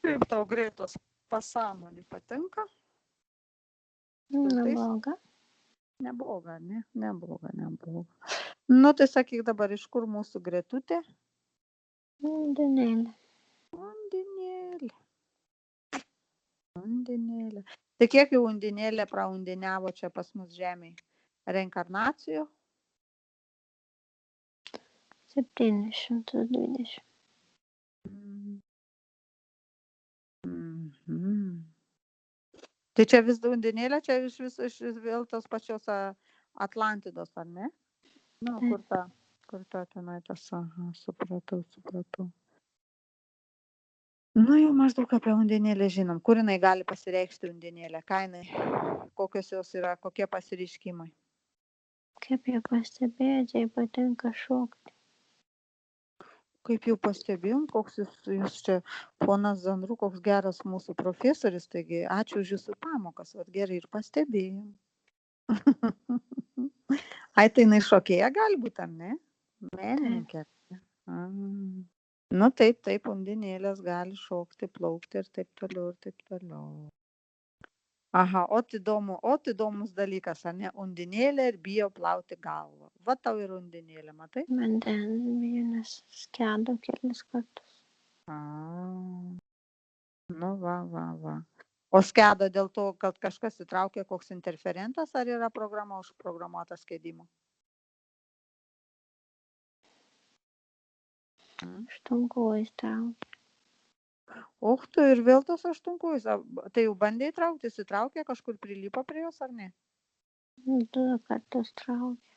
A: Kaip tau Gretos pasąmonė patinka?
B: Nebloga.
A: Nebloga, ne? Nebloga. Nu, tai sakyk dabar, iš kur mūsų Gretutė?
B: Undinėlė.
A: Undinėlė. Tai kiek jau undinėlė praundiniavo čia pas mus žemėje? reinkarnacijų?
B: 720.
A: Mhm. Tai čia vis undinėlė, čia iš vėl tos pačios Atlantidos, ar ne? Nu,
B: Taip.
A: kur ta tenai tas, aha, supratau. Nu, jau maždaug apie undinėlę žinom. Kur jinai gali pasireikšti undinėlė? Ką jinai, kokios jos yra, kokie pasireiškimai?
B: Kaip jau pastebėjote, jai patinka šokti.
A: Kaip jau pastebėjom, koks jūs čia, ponas Zandru, koks geras mūsų profesorius, taigi ačiū už jūsų pamokas, vat gerai ir pastebėjom. Ai, tai jinai šokėja gali būti, ar ne? Menininkė. Nu taip, undinėlės gali šokti, plaukti ir taip toliau. Aha, ot įdomus dalykas, ar ne? Undinėlė ir bijo plauti galvą. Va tau ir undinėlė, matai?
B: Vandens bijo, nes skedo kelis kartus.
A: Nu va. O skedo dėl to, kad kažkas įtraukė koks interferentas, ar yra programa užprogramuota skedimo?
B: Aštunkojis traukia.
A: Och, tu ir vėl tos aštunkojus. Tai jau bandė įtraukti, jis įtraukė, kažkur prilipo prie jos, ar ne?
B: 2 kartus traukia.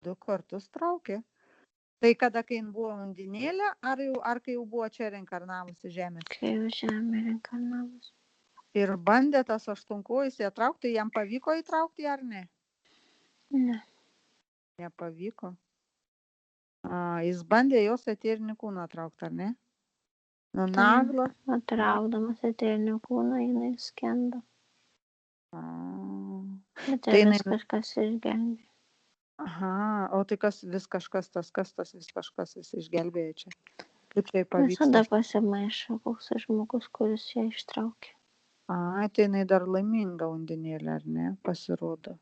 A: 2 kartus traukė. Tai kada, kai jin buvo undinėlė, ar kai jau buvo čia reinkarnavusi žemės?
B: Kai jau žemė reinkarnavus.
A: Ir bandė tas aštunkojus įtraukti, jam pavyko įtraukti ar ne?
B: Ne.
A: Nepavyko. Jis bandė jos eterinį kūną traukti, ar ne? Nu, naglas.
B: Atraukdamas eterinį kūną, jinai skendo. Bet
A: Tai
B: vis kažkas išgelbėjo.
A: Aha, o tai kas vis kažkas išgelbėjo čia? Kaip tai pavyksta?
B: Visada pasimaišo koks žmogus, kuris ją ištraukė.
A: Tai jinai dar laiminga undinėlė, ar ne? Pasirodo.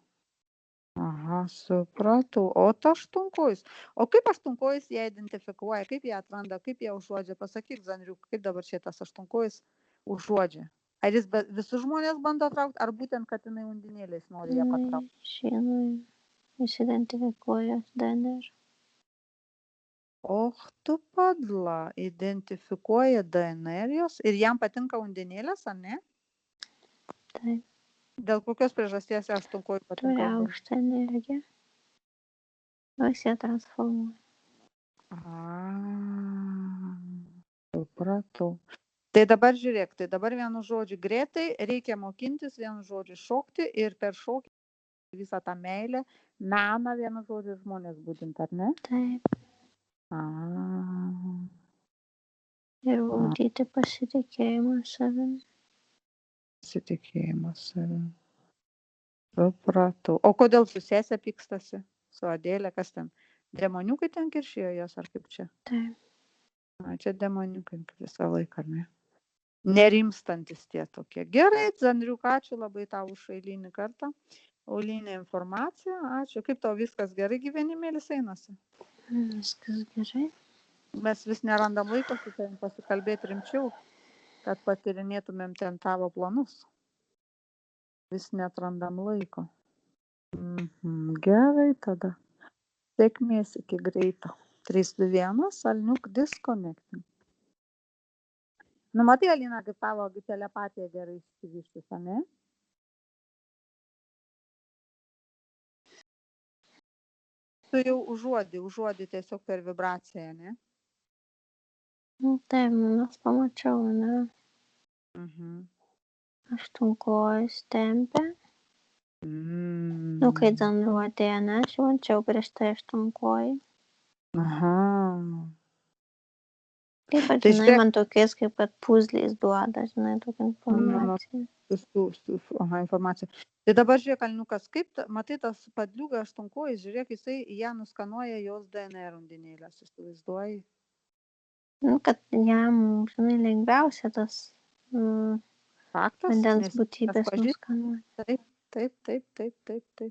A: Aha, supratau. O ta aštunkojus. O kaip aštunkojus ją identifikuoja, kaip ją atranda, kaip ją užuodžia? Pasakyk, Zandriuk, kaip dabar šitas aštunkojus užuodžia? Ar jis visus žmonės bando traukti, ar būtent, kad jinai undinėlės nori ją patraukti?
B: Žinai, jis identifikuoja DNR.
A: Och, tu padla, identifikuoja DNR jos ir jam patinka undinėlės, ar ne?
B: Taip.
A: Dėl kokios priežasties aštunkojui patinka?
B: Turi aukštą energiją. Jis ją transformuoja.
A: Supratau. Tai dabar žiūrėk, vienu žodžiu greitai reikia mokintis, vienu žodžiu šokti ir per šokį visą tą meilę, meną vienu žodžiu žmonės būdint, ar ne?
B: Taip. Ir ugdyti pasitikėjimą savim.
A: Supratau. O kodėl su sesė pykstasi? Su Adėlė, kas ten? Demoniukai ten kiršijo jos, ar kaip čia?
B: Taip.
A: Čia demoniukai visą laiką, ar ne? Nerimstantis tie tokie. Gerai, Zandriuk, ačiū labai tau už eilinį kartą. Eilinę informaciją, ačiū. Kaip tau viskas gerai gyvenimėlis einasi?
B: Viskas gerai.
A: Mes vis nerandam laiko su tavim pasikalbėti rimčiau, kad patyrinėtumėm ten tavo planus. Vis netrandam laiko. Gerai tada. Sėkmės iki greito. 3, 2, 1, Alniuk disconnecting. Nu, matai, Alina, kaip tavo telepatija gerai išsivystys, ne? Tu jau užuodi tiesiog per vibraciją, ne?
B: Taip, aš pamačiau, ne? Aštunkojus tempia. Nu, kai Zandru atėjo, ne? Aš jau mačiau prieš tai aštunkojį.
A: Aha.
B: Taip, pat, žinai, man tokiais kaip kad puzliais duoda, žinai, tokia informacija.
A: Informacija. Tai dabar žiūrėk, Alniukas, kaip, matai, tas padliuga aštunkojis, žiūrėk, jisai ją nuskanuoja jos DNR undinėlės, įsivaizduoji?
B: Nu, kad jam, žinai, lengviausia tas vandens būtybės nuskanuoti.
A: Taip.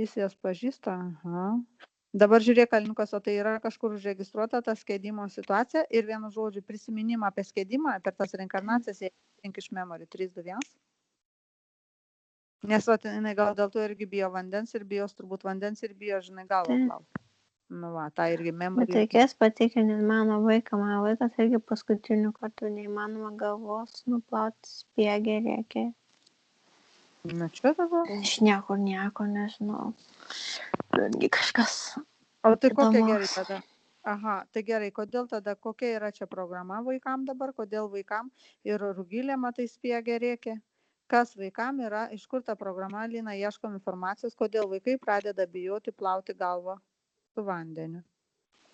A: Jis jas pažįsta, aha. Dabar žiūrėk, Alniukas, o tai yra kažkur užregistruota ta skedimo situacija ir vienu žodžiu prisiminimą apie skedimą, per tas reinkarnacijas, jie iš memory 3, 2, 1. Nes vat, jinai gal dėl to irgi bijo vandens ir bijos turbūt vandens ir bijo, žinai, galvą
B: Tai,
A: plauti. Nu va, tą irgi
B: bet
A: memory.
B: reikės patikrinti mano vaikas irgi paskutiniu kartu neįmanoma galvos nuplauti spiegė rėkė.
A: Nu čia dabar.
B: Iš niekur nieko nežinau. Irgi kažkas
A: O tai kokia gerai
B: įdomaus.
A: tada? Aha, tai gerai, kodėl tada, kokia yra čia programa vaikam dabar, kodėl vaikam ir Rugilė, matai, spiegia rėkia? Kas vaikam yra, iš kur ta programa, Lina, ieškom informacijos, kodėl vaikai pradeda bijoti plauti galvą su vandeniu.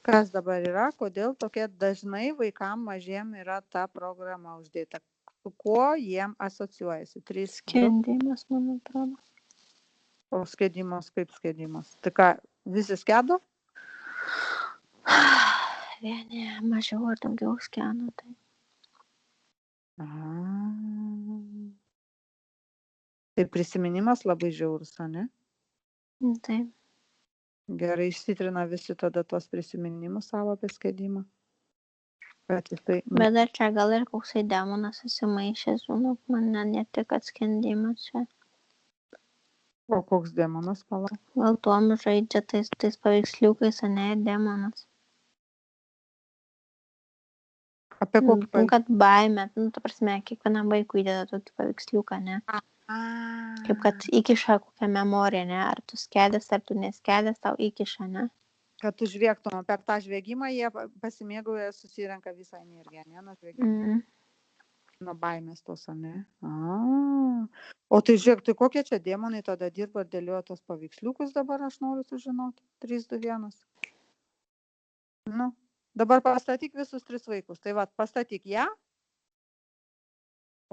A: Kas dabar yra, kodėl tokia dažnai vaikam mažiem yra ta programa uždėta. Su kuo jiem asocijuojasi? 3, 2,
B: Skendimas, man atrodo.
A: o skėdimas kaip skėdimas. Tai ką, visi skėdo?
B: Vieni mažiau ar daugiau skeno, tai.
A: Aha. Tai prisiminimas labai žiaurus, ne?
B: Taip.
A: Gerai išsitrina visi tada tuos prisiminimus savo apie skėdimą. Bet jisai...
B: Bet dar čia gal ir koksai demonas įsimaišęs, žinok, man ne tik atskendimas čia.
A: O koks demonas, palauk?
B: Gal tuom žaidžia tais paveiksliukais, ne, demonas.
A: Apie kokį paveiksliuką?
B: Kad baimė, ta prasme, kiekvienam vaikui įdeda tokį paveiksliuką, ne? Kaip kad įkiša kokią memoriją, ne? Ar tu skedęs, ar tu neskedęs, tau įkiša, ne?
A: Kad tu žviegtum, per tą žviegimą jie pasimėgauja, susirenka visą energiją, ne, nuo žviegimo. Nuo baimės tos, ne? O tai žiūrėk, tai kokie čia demonai tada dirba ir dėlioja tos paveiksliukus dabar, aš noriu sužinoti. 3, 2, 1. Nu, dabar pastatyk visus 3 vaikus. Tai va, pastatyk ją.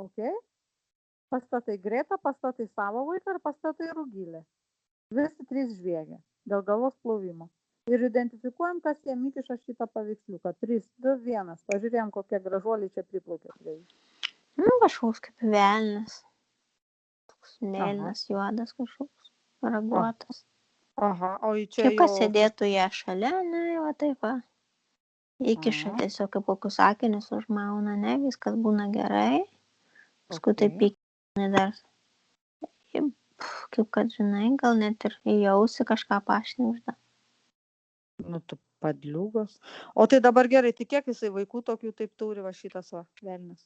A: Ok. Pastatai Gretą, pastatai savo vaiką ir pastatai Rugilę. Visi 3 žviegia dėl galvos plovimo. Ir identifikuojam, kas jiem įkiša šitą paveiksliuką. 3, 2, 1. Pažiūrėjom, kokie gražuoliai čia priplaukė prie jų.
B: Nu, kažkoks kaip velnis. Toks mėlynas, juodas kažkoks, raguotas.
A: Aha, o į čia
B: kaip kas sėdėtų ją šalia, ne, va taip va. Įkiša tiesiog kaip kokius akinius užmauna, ne, viskas būna gerai. Paskui taip įkiša dar, kaip kad žinai, gal net ir į ausį kažką pašnibžda.
A: Nu, tu padliugos. O tai dabar gerai, tai kiek jisai vaikų tokių taip turi va šitas va velnis?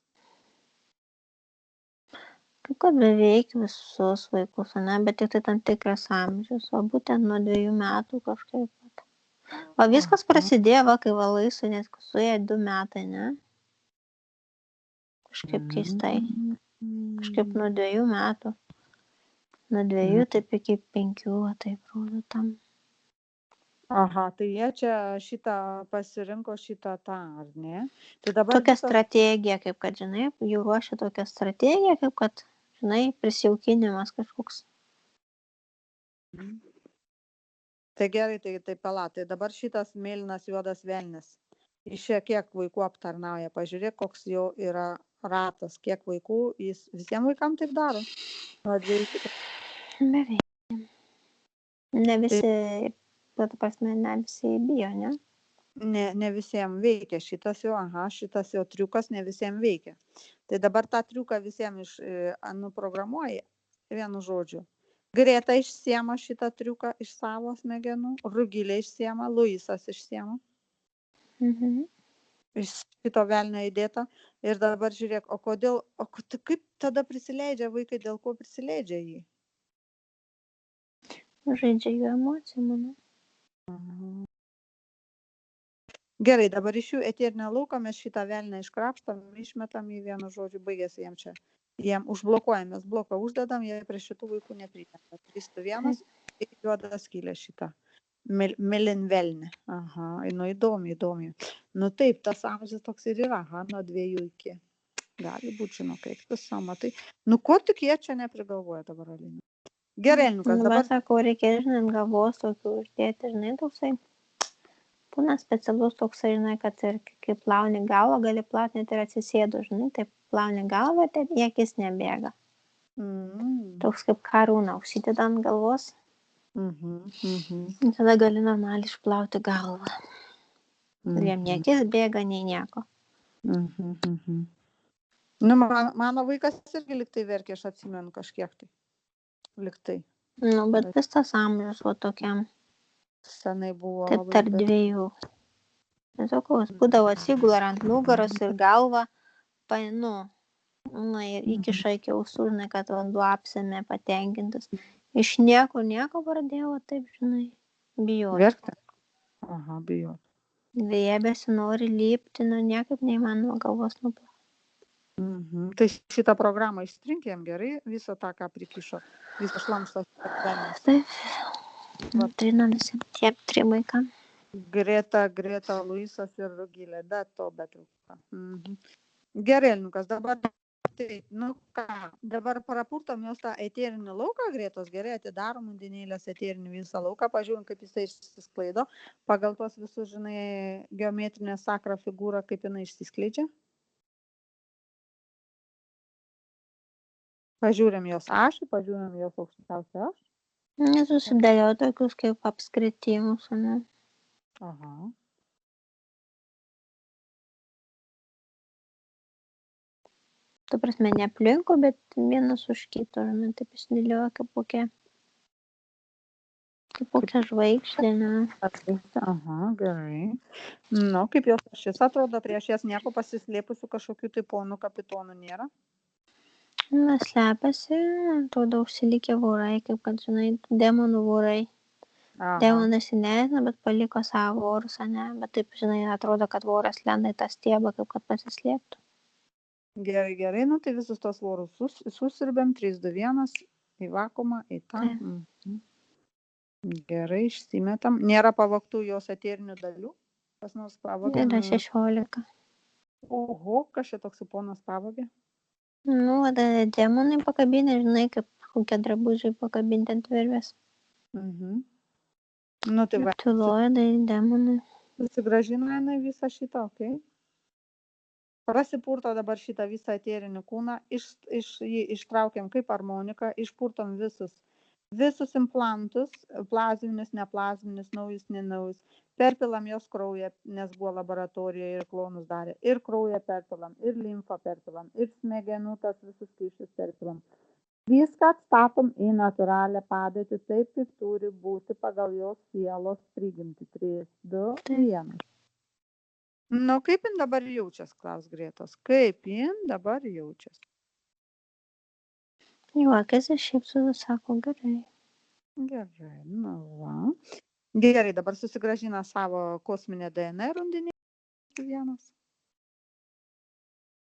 B: Kaip kad beveik visus vaikus, ne, bet tik tai tam tikras amžius, o būtent nuo 2 metų kažkaip. O viskas prasidėjo, va, kai valai suėjo 2 metai, ne? Kažkaip keistai. Kažkaip nuo 2 metų. Nuo 2 taip iki 5, va, taip rodo tam.
A: Aha, tai jie čia šitą pasirinko šitą tą, ar ne? Tai dabar
B: tokia strategija, kaip kad, žinai, jau ruošia tokią strategiją, kaip kad, žinai, prisijaukinimas kažkoks.
A: Tai gerai, tai pala, tai dabar šitas mėlynas juodas velnis. Iš čia kiek vaikų aptarnauja, pažiūrėk, koks jau yra ratas, kiek vaikų, jis visiems vaikams taip daro.
B: Beveik. Ne visi, bet prasme, ne visi bijo, ne?
A: Ne visiems veikia šitas jo, šitas jo triukas ne visiems veikia. Tai dabar tą triuką visiems nuprogramuoja, vienu žodžiu. Greta išsiema šitą triuką iš savo smegenų, Rugilė išsiema, Luisas išsiema. Iš šito velnio įdėta. Ir dabar žiūrėk, o kodėl, kaip tada prisileidžia vaikai, dėl ko prisileidžia jį?
B: Žaidžia jų emocijų, manau.
A: Gerai, dabar iš jų eterinio lauko mes šitą velnę iškrapštam, išmetam į vieną žodžių, baigėsi jiem čia. Jiem užblokuojam, mes bloką uždedam, jie prie šitų vaikų nepriteka. 3, 2, 1 ir juoda skylė šitą. Melinvelnė. Aha, nu įdomi. Nu taip, tas amžius toks ir yra, nuo 2 iki. Gali būti, žinau, kaip tas matai. Nu, ko tik jie čia neprigalvoja dabar, Alina. Gerai, Elniukas, dabar...
B: Sakau, reikia, žinai, galvos tokių uždėti, žinai, toksai. Būna specialus toksai, žinai, kad ir kai plauni galvą, gali plauti net ir atsisėdu, žinai, taip plauni galvą, tai į akis nebėga. Toks kaip karūna, užsideda ant galvos. Tada gali normaliai išplauti galvą. Ir jam nei akis bėga, nei nieko.
A: Nu, mano vaikas irgi liktai verkė, aš atsimenu kažkiek tai. Liktai.
B: Nu, bet vis tas amžius, va tokiam,
A: Senai buvo
B: taip
A: labai
B: tarp
A: bet
B: dviejų. Nesakau, jis būdavo atsigula ant nugaros ir galva, ir įkiša iki ausų, žinai, kad vanduo apsėmė patenkintas. Iš nieko pradėjo taip, žinai, bijoti.
A: verkti. Aha, bijoti.
B: Viebėsi nori lipti, niekaip neįmanoma galvos nuplauti.
A: Tai šitą programą ištrink jam gerai, visą tą, ką prikišo, visą šlamštą.
B: Taip, nutrina visiems tie 3 vaikam.
A: Greta, Luisas ir Rugilė, be to betrūko. Gerai, Elniukas, dabar taip, dabar prapurtom jos tą eterinį lauką, Gretos, gerai atidarom undinėlės eterinį visą lauką, pažiūrim, kaip jisai išsisklaido, pagal tuos visus, žinai, geometrinę sakrą figūrą, kaip jinai išsiskleidžia. Pažiūrim jos ašį, pažiūrim jos aukščiausią ašį.
B: Nesusidėlio tokius kaip apskritimus, ne?
A: Aha.
B: Tu prasme, ne aplinkų, bet vienas už kito, žinai, taip išsidėlioja kaip kokia žvaigždė, ne?
A: Aha, gerai. Kaip jos ašis atrodo, prieš jas nieko pasislėpusių kažkokių tai ponų kapitonų nėra?
B: Slepiasi, atrodo, užsilikę vorai, kaip kad, žinai, demonų vorai. Demonas įneina, bet paliko savo vorus, ne? Bet taip, žinai, atrodo, kad voras lenda į tą stiebą, kaip kad pasislėptų.
A: Gerai, tai visus tos vorus susirbėm, 3, 2, 1, į vakuumą, į tą. Gerai, išsimetam. Nėra pavogtų jos eterinių dalių? Kas nors pavogė?
B: Yra 16.
A: Oho, kas čia toks ponas pavogė?
B: Demonai pakabinė, žinai, kaip kokie drabužiai pakabinti ant virvės.
A: Tai va.
B: Tiloidai, demonai.
A: Susigrąžino jinai visą šitą, okei. Prasipurto dabar šitą visą eterinį kūną, jį ištraukiam kaip harmoniką, išpurtom visus implantus, plazminius, neplazminius, naujus, nenaujus. Perpilam jos kraują, nes buvo laboratorija ir klonus darė. Ir kraują perpilam, ir limfą perpilam, ir smegenų tas visus kyšius perpilam. Viską atstatom į natūralią padėtį, taip kaip turi būti pagal jos sielos prigimtį. 3, 2, 1. Kaip jin dabar jaučias, klaus Gretos? Kaip jin dabar jaučias?
B: Juokiasi, šypsosi, sako, gerai.
A: Gerai, va. Gerai, dabar susigrąžina savo kosminę DNR undinį.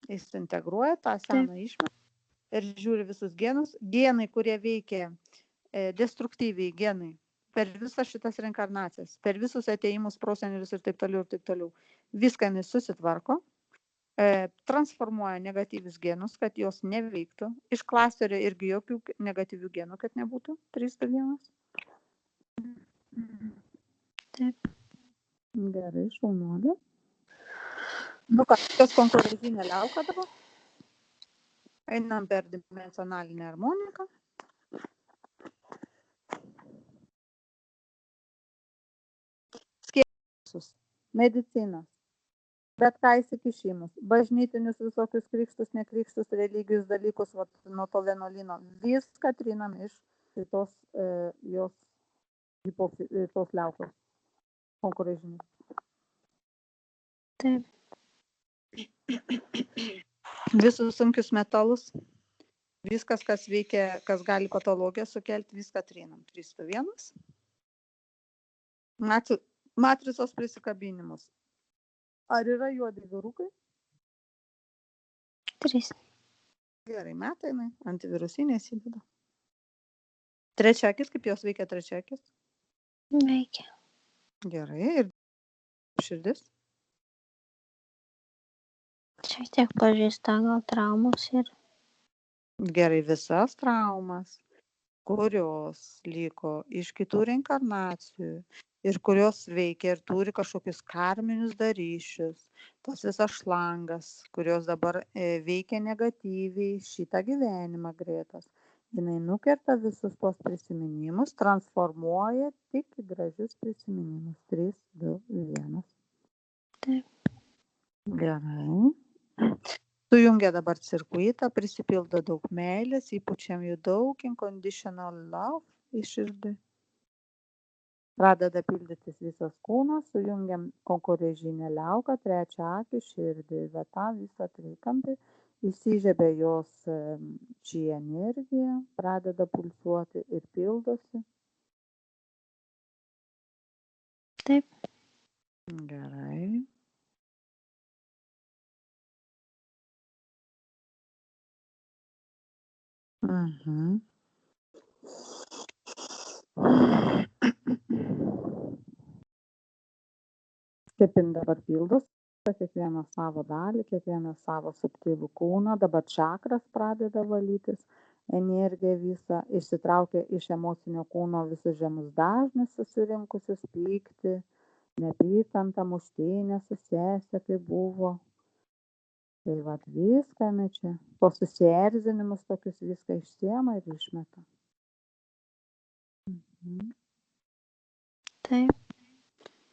A: Jis integruoja tą seną išmetą ir žiūri visus genus. Genai, kurie veikia destruktyviai genai per visas šitas reinkarnacijas, per visus atėjimus, prosenelius ir taip toliau. Viską jis susitvarko, transformuoja negatyvius genus, kad jos neveiktų. Iš klasterio irgi jokių negatyvių genų, kad nebūtų. 3, 2, 1.
B: Taip.
A: Gerai, šaunuolė. Kas konkurencinė liauka dabar? Einam per dimensionalinę harmoniką. Skiepimus, medicinas, bet ką įsikišimus, bažnytinius visokius krikštus, nekrikštus, religijos dalykus, nuo to vienuolyno. Viską trinam iš šitos jos liaukos konkurencinės.
B: Taip.
A: Visus sunkius metalus, viskas, kas veikia, kas gali patologiją sukelti, viską trinam. 3, 2, 1. Matricos prisikabinimus. Ar yra juodi vyrukai?
B: 3.
A: Gerai, metai, antivirusinės įdeda. Trečiakis, kaip jos veikia trečiakis?
B: Veikia.
A: Gerai, ir širdis?
B: Šiek tiek pažeista, gal traumos ir.
A: Gerai, visas traumas, kurios liko iš kitų reinkarnacijų ir kurios veikia ir turi kažkokius karminius ryšius, tos visas šlangas, kurios dabar veikia negatyviai šitą gyvenimą Gretos. Jinai nukerta visus tos prisiminimus, transformuoja tik į gražius prisiminimus. 3, 2, 1.
B: Taip.
A: Gerai. Sujungia dabar cirkuitą, prisipildo daug meilės, įpučiam jų daug, unconditional love į širdį. Pradeda pildytis visas kūnas, sujungiam konkurežinę liauką, trečią akį, širdį. Va tą visą trikampį įsižiebia jos či energija, pradeda pulsuoti ir pildosi.
B: Taip.
A: Gerai. Mhm. Kaip jin dabar pildosi, kiekvieną savo dalį, kiekvieną savo subtilų kūną, dabar čakras pradeda valytis, energija visą išsitraukia iš emocinio kūno visus žemus dažnius susirinkusius, pyktį, neapykantą, muštynę su sese, kaip buvo. Tai vat viską čia, po susierzinimus tokius viską išsiema ir išmeta. Mhm.
B: Taip.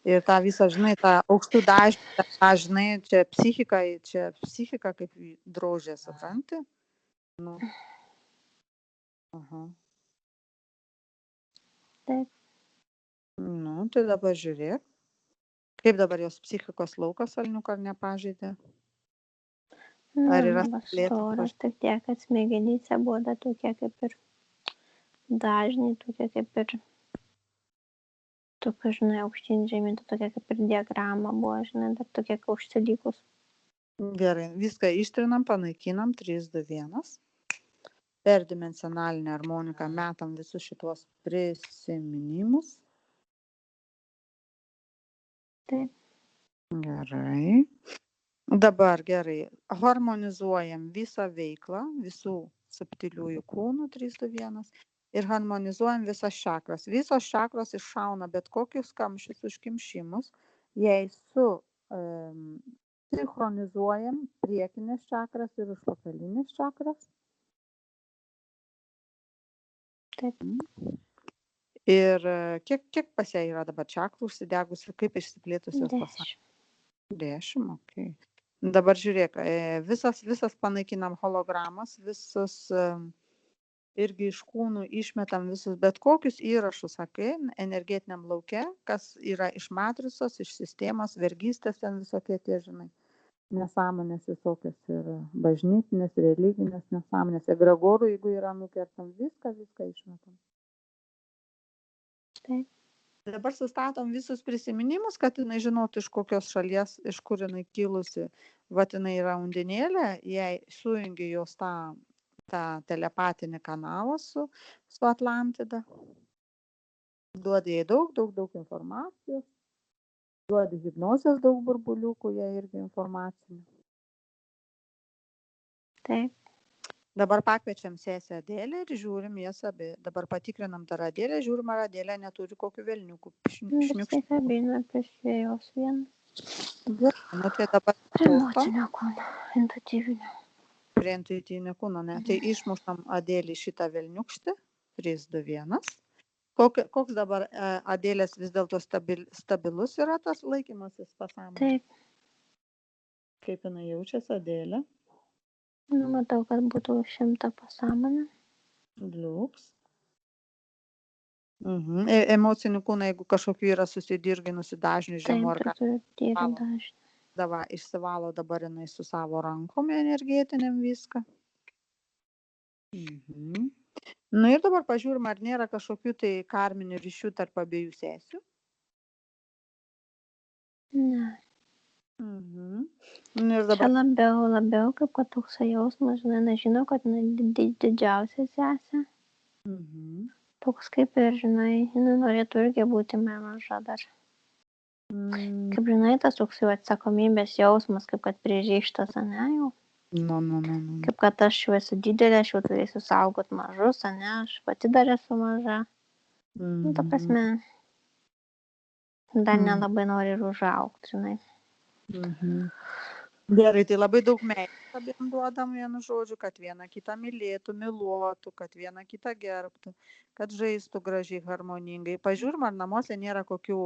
A: Ir tą visą, žinai, tą aukštų dažnių, tą, žinai, čia psichika kaip drožė, supranti? Nu. Aha.
B: Taip.
A: Nu, tai dabar žiūrėk. Kaip dabar jos psichikos laukas alniuką ar nepažeidė? Ar yra
B: Dabar storas, tik tiek, kad smegenyse buvo dar tokie kaip ir dažniai, tokie kaip ir tokia, žinai, aukštyn žemyn, tokia kaip ir diagrama buvo, žinai, dar tokia kaip užsilygus.
A: Gerai, viską ištrinam, panaikinam, 3, 2, 1. Per dimensionalinę harmoniką metam visus šitos prisiminimus.
B: Taip.
A: Gerai. Dabar gerai, harmonizuojam visą veiklą, visų subtiliųjų kūnų 3, 2, 1 ir harmonizuojam visas čakras. Visos čakros iššauna bet kokius kamščius, užkimšimus, jei sinchronizuojam priekinės čakras ir užpakalinės čakras.
B: Taip.
A: Ir kiek pas ją yra dabar čakrų užsidegusių, kaip išsiplėtusios pasaulyje? 10, okei. Dabar žiūrėk, visas panaikinam hologramas, visus irgi iš kūnų išmetam visus bet kokius įrašus, sakai, energetiniam lauke, kas yra iš matricos, iš sistemos, vergystės ten visokie tie, žinai, nesąmonės visokios ir bažnytinės, religinės nesąmonės, egregorų, jeigu yra nukertam, viską išmetam.
B: Taip.
A: Dabar sustatom visus prisiminimus, kad jinai žinotų, iš kokios šalies, iš kur jinai kilusi. Vat jinai yra undinėlė, jei sujungi jos tą telepatinį kanalą su Atlantida. Duodi jai daug informacijos. Duodi hipnozės daug burbuliukų, jai irgi informacinių.
B: Taip.
A: Dabar pakviečiam sesę Adelę ir žiūrim jas abi. Dabar patikrinam dar Adelę, žiūrim, ar Adelė neturi kokių velniukų.
B: Visi kabina prie jos vienas.
A: Nu, tai dabar
B: Prie emocinio kūno, intuityvinio.
A: Prie intuityvinio kūno, ne. Tai išmušam Adelį šitą velniukštį. 3, 2, 1. Koks dabar Adelės vis dėlto stabilus yra tas laikymasis pasąmonės?
B: Taip.
A: Kaip jinai jaučiasi, Adelė?
B: Matau, kad būtų 100 pasąmonė.
A: Liuks. Emocinių kūną, jeigu kažkokių yra susidirginusi dažnių žemų ar ką.
B: Taip, turi dažnių.
A: Dabar išsivalo dabar jinai su savo rankom energetiniam viską. Nu ir dabar pažiūrim, ar nėra kažkokių tai karminių ryšių tarp abiejų sesių.
B: Ne.
A: Ir dabar...
B: Čia labiau, kaip kad toks jausmas, žinai, žinau, kad didžiausia sesė. Toks kaip ir, žinai, jinai norėtų irgi būti maža dar. Kaip, žinai, tas toks jau atsakomybės jausmas, kaip kad pririštas, ane, jau. Kaip kad aš jau esu didelė, aš jau turėsiu saugot mažus, ane, aš pati dar esu maža. Nu, ta prasme, dar nelabai nori ir užaugti, žinai.
A: Gerai, tai labai daug meilės abiem duodam, vienu žodžiu, kad vieną kitą mylėtų, myluotų, kad vieną kitą gerbtų, kad žaistų gražiai, harmoningai. Pažiūrim, ar namuose nėra kokių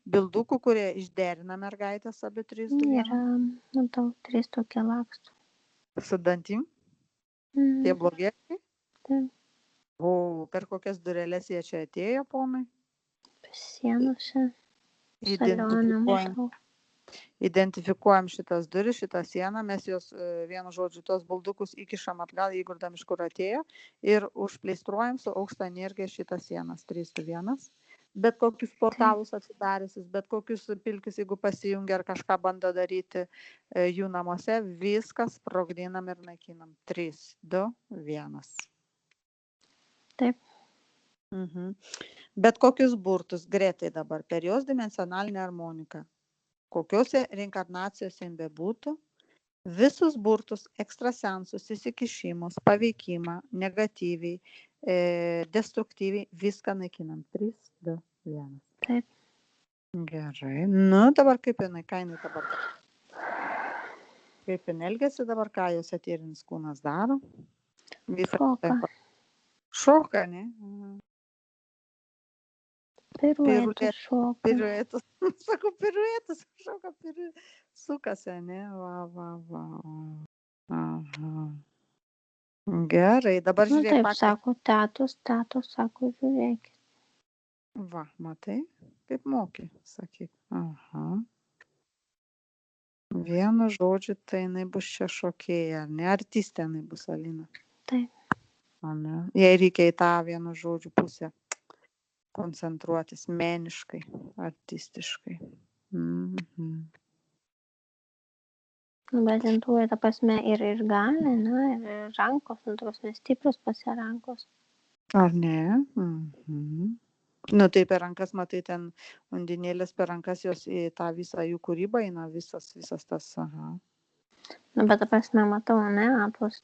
A: bildukų, kurie išderina mergaitės abi 3, 2, 1.
B: Yra, matau, 3 tokie laksto.
A: Su dantim? Tie blogiečiai?
B: Taip,
A: O per kokias dureles jie čia atėjo, ponai?
B: sienose, salone
A: Identifikuojam.
B: matau.
A: Identifikuojam šitas duris, šitą sieną, mes juos, vienu žodžiu, tuos baldukus įkišam atgal, įgurdam iš kur atėjo ir užpleistruojam su aukšta energija šitas sienas 321. Bet kokius portalus atsidariusius, bet kokius pilkius, jeigu pasijungia ar kažką bando daryti jų namuose, viskas sprogdinam ir naikinam. 3, 2, 1.
B: Taip.
A: Bet kokius burtus, Gretai dabar, per jos dimensionalinę harmoniką, kokiuose reinkarnacijose jin bebūtų, visus burtus, ekstrasensus, įsikišimus, paveikimą, negatyviai, destruktyviai, viską naikinam. 3, 2, 1.
B: Taip.
A: Gerai. Nu, dabar kaip jinai, ką jinai dabar daro? Kaip jinai elgiasi dabar, ką jos eterinis kūnas daro?
B: Šoka.
A: Šoka, ne?
B: Piruetus šoka.
A: Piruetus. Sakau, piruetus. Šoka, sukasi, ne? Va. Aha. Gerai, dabar
B: Nu
A: žiūrėk.
B: taip, sako, tetos, sako, žiūrėkit.
A: Va, matai, kaip moki, sakyk. Aha. Vienu žodžiu, tai jinai bus čia šokėja, ne? Artistė jinai bus, Alina.
B: Taip.
A: Ne? Jei reikia į tą vienu žodžiu pusę koncentruotis meniškai, artistiškai.
B: Bet intuoja, ta prasme, ir gali, na, ir rankos, nu, ta prasme, stiprios pasirankos.
A: Ar ne? Nu, tai per rankas, matai, ten undinėlės per rankas jos į tą visą jų kūrybą eina, visas tas, aha.
B: Nu, bet ta prasme, matau, ne,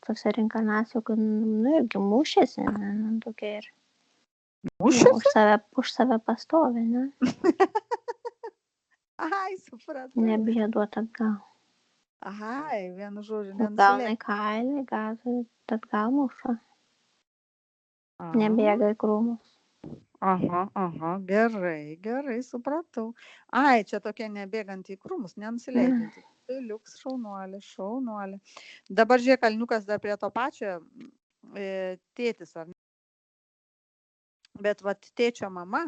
B: tose reinkarnacijų, kad, nu, irgi mušėsi, ne, nu, tokia ir...
A: Mušėsi?
B: Už save pastovė, ne?
A: Ai, supratau.
B: Nebijo duoti atgal.
A: Ai, vienu žodžiu,
B: Gauna į kailį, atgal muša. Nebėga į krūmus.
A: Aha, gerai, supratau. Ai, čia tokia nebėgant į krūmus, nenusileidžianti. Tai liuks, šaunuolė. Dabar žiūrėk, Alniukas dar prie to pačio tėtis, ar ne? Bet vat tėčio mama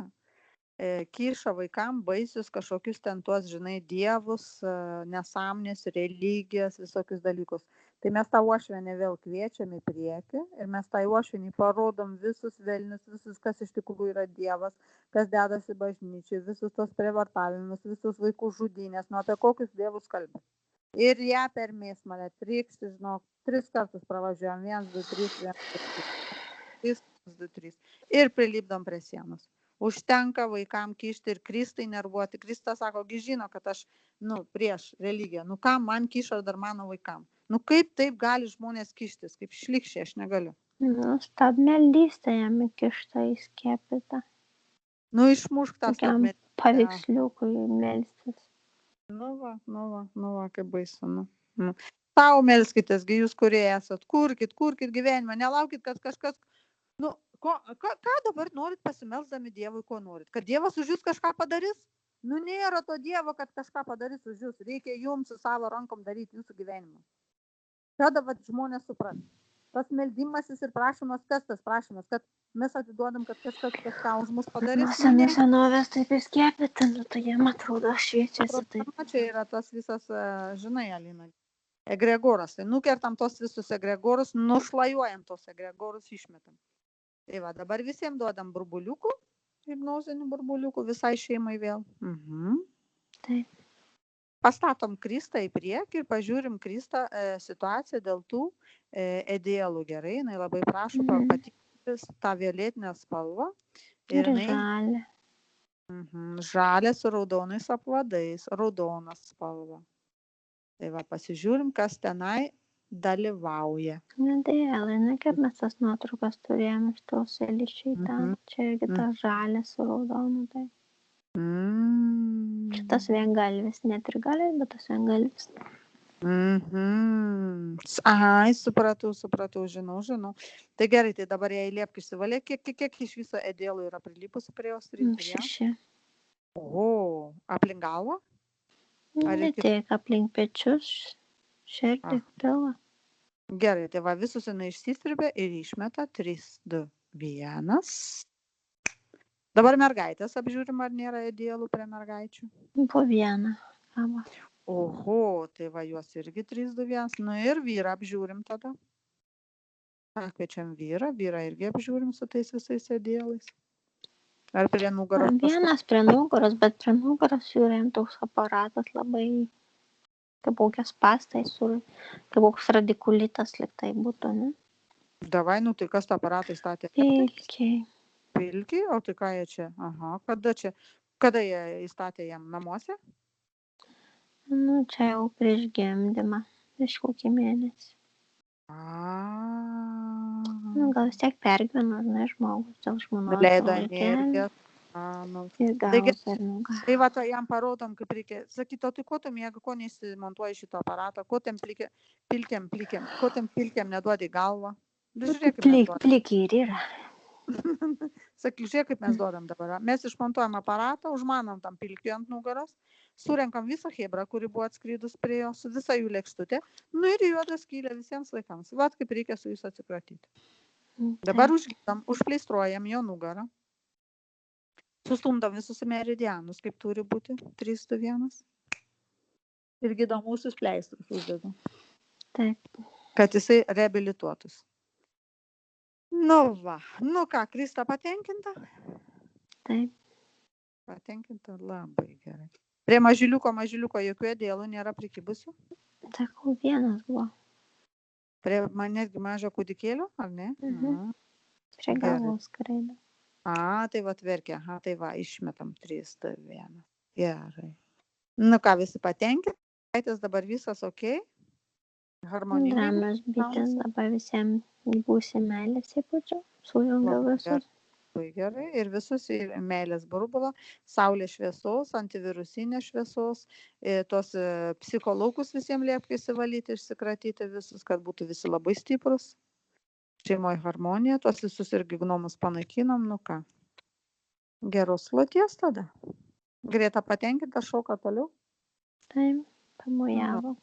A: kyša vaikam baisius kažkokius ten tuos, žinai, dievus, nesąmonės, religijas, visokius dalykus. Tai mes tą uošvienę vėl kviečiam į priekį ir mes tą uošvienį parodom visus velnius, visus, kas iš tikrųjų yra dievas, kas dedasi bažnyčiai, visus tos prievartavimus, visus vaikų žudynės, nu apie kokius dievus kalbam. Ir ją per mėsmalę trykšti, žinok, 3 kartus pravažiuojam, 1, 2, 3, 1, 2, 3. Ir prilipdom prie sienos. Užtenka vaikam kišti ir Kristai nervuoti. Kristas sako, žino, kad aš, prieš religiją. Ką man kiša dar mano vaikam? Kaip taip gali žmonės kištis? Kaip šlikščiai, aš negaliu.
B: Stabmeldystė jam įkišta įskiepyta.
A: Išmušk tą
B: stabmeldystę. Paveiksliukui melstis.
A: Nu va, kaip baisu. Tau melskitės, jūs kurie esat. Kurkit gyvenimą. Nelaukit, kad kažkas... Ką dabar norit pasimelsdami Dievui, ko norit? Kad Dievas už jūs kažką padarys? Nėra to Dievo, kad kažką padarys už jūs. Reikia jums su savo rankom daryti jūsų gyvenimą. Tada žmonės supras. Tas meldimasis ir prašymas, kas tas prašymas? Kad mes atiduodam, kad kažkas kažką už mus padarys?
B: Senovės taip įskiepyti, tai jiem atrodo šviečiasi taip.
A: Čia yra tas visas, žinai, Alina, egregoras. Tai nukertam tos visus egregorus, nušlajuojam tos egregorus, išmetam. Tai va, dabar visiems duodam burbuliukų, hipnozinių burbuliukų, visai šeimai vėl.
B: Taip.
A: Pastatom Kristą į priekį ir pažiūrim Kristą situaciją dėl tų idealų. Gerai, jinai labai prašo patikti tą violetinę spalvą.
B: Ir žalę.
A: Žalę su raudonais apvadais, raudoną spalvą. Tai va, pasižiūrim, kas tenai dalyvauja.
B: Idealai, kaip mes tas nuotraukas turėjome iš tos elišiai ten. Čia irgi ta žalė su raudonu. Tai. Šitas viengalvis, net ir galės, bet tas viengalvis.
A: Ai, supratau, žinau. Tai gerai, tai dabar jai liepk išsivalė, kiek iš viso idealų yra prilipusi prie jos 3?
B: 6.
A: O, aplink galvą?
B: Ne tik aplink pečius, širdį, pilvą.
A: Gerai, tai va visus jinai išsiskirbia ir išmeta 3, 2, 1. Dabar mergaitės apžiūrim, ar nėra idealų prie mergaičių.
B: Po vieną kabo.
A: Oho, tai va juos irgi 3, 2, 1. Nu ir vyrą apžiūrim tada. Pakviečiam vyrą irgi apžiūrim su tais visais idealais. Ar prie nugaros kažkur?
B: Vienas prie nugaros, bet prie nugaros žiūrėjom toks aparatas labai, kaip kokias pastai, kaip koks radikulitas liktai būtų, ne?
A: Davai, nu tai kas tą aparatą įstatė?
B: Pilkiai.
A: Pilkiai, o tai ką jie čia? Aha, kada jie įstatė jam namuose?
B: Nu, čia jau prieš gimdymą, prieš kokį mėnesį. Nu, gal vis tiek pergyveno, ne, žmogus dėl žmonos
A: Leido
B: vaikelio
A: energiją.
B: ir
A: Taigi,
B: gavos ar nugarą.
A: tai va, to jam parodom, kaip reikia. Sakyt, o tai ko tu miega, ko neįsimontuoji šito aparatą, ko tem pilkiam neduodi į galvą. Žiūrėk, kaip mes duodam.
B: Plikiai ir yra.
A: Sakyk, žiūrėk, kaip mes duodam dabar. Mes išmontuojam aparatą, užmanom tam pilkiui ant nugaros, surenkam visą hebrą, kuri buvo atskridus prie jo, su visa jų lėkštutė, nu ir juodą skylę visiems laikams. Vat kaip reikia su jais atsikratyti. Dabar užgydam, užpleistruojam jo nugarą. Sustumdom visus meridianus, kaip turi būti, 3, 2, 1. Ir gydomuosius pleistrus uždedam.
B: Taip.
A: Kad jisai reabilituotus. Nu va, nu ką, Krista patenkinta?
B: Taip.
A: Patenkinta, labai gerai. Prie mažyliuko jokių idealų nėra prikibusių?
B: Sakau, vienas buvo.
A: Prie netgi mažo kūdikėlio, ar ne?
B: Prie galvos skraido.
A: Tai va verkia, tai va, išmetam 3, 2, 1. Gerai. Nu ką, visi patenkinti? Dabar visas ok? Harmoningai?
B: Dramos bitės dabar visiems būsi meilės įpūdžiu, sujungiau visus.
A: Labai gerai. Ir visus į meilės burbulą, saulės šviesos, antivirusinės šviesos, tos psicholaukus visiems liepka įsivalyti, išsikratyti visus, kad būtų visi labai stiprus. Šeimoje harmonija, tuos visus irgi gnomus panaikinom, nu ką. Geros sloties tada. Greta patenkinta, šoka toliau?
B: Taip, pamojavo.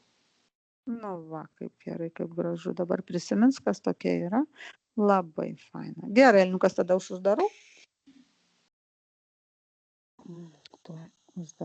A: Nu va, kaip gerai, kaip gražu. Dabar prisimins, kas tokia yra. Labai faina. Gerai, Elniukas, tada uždarau.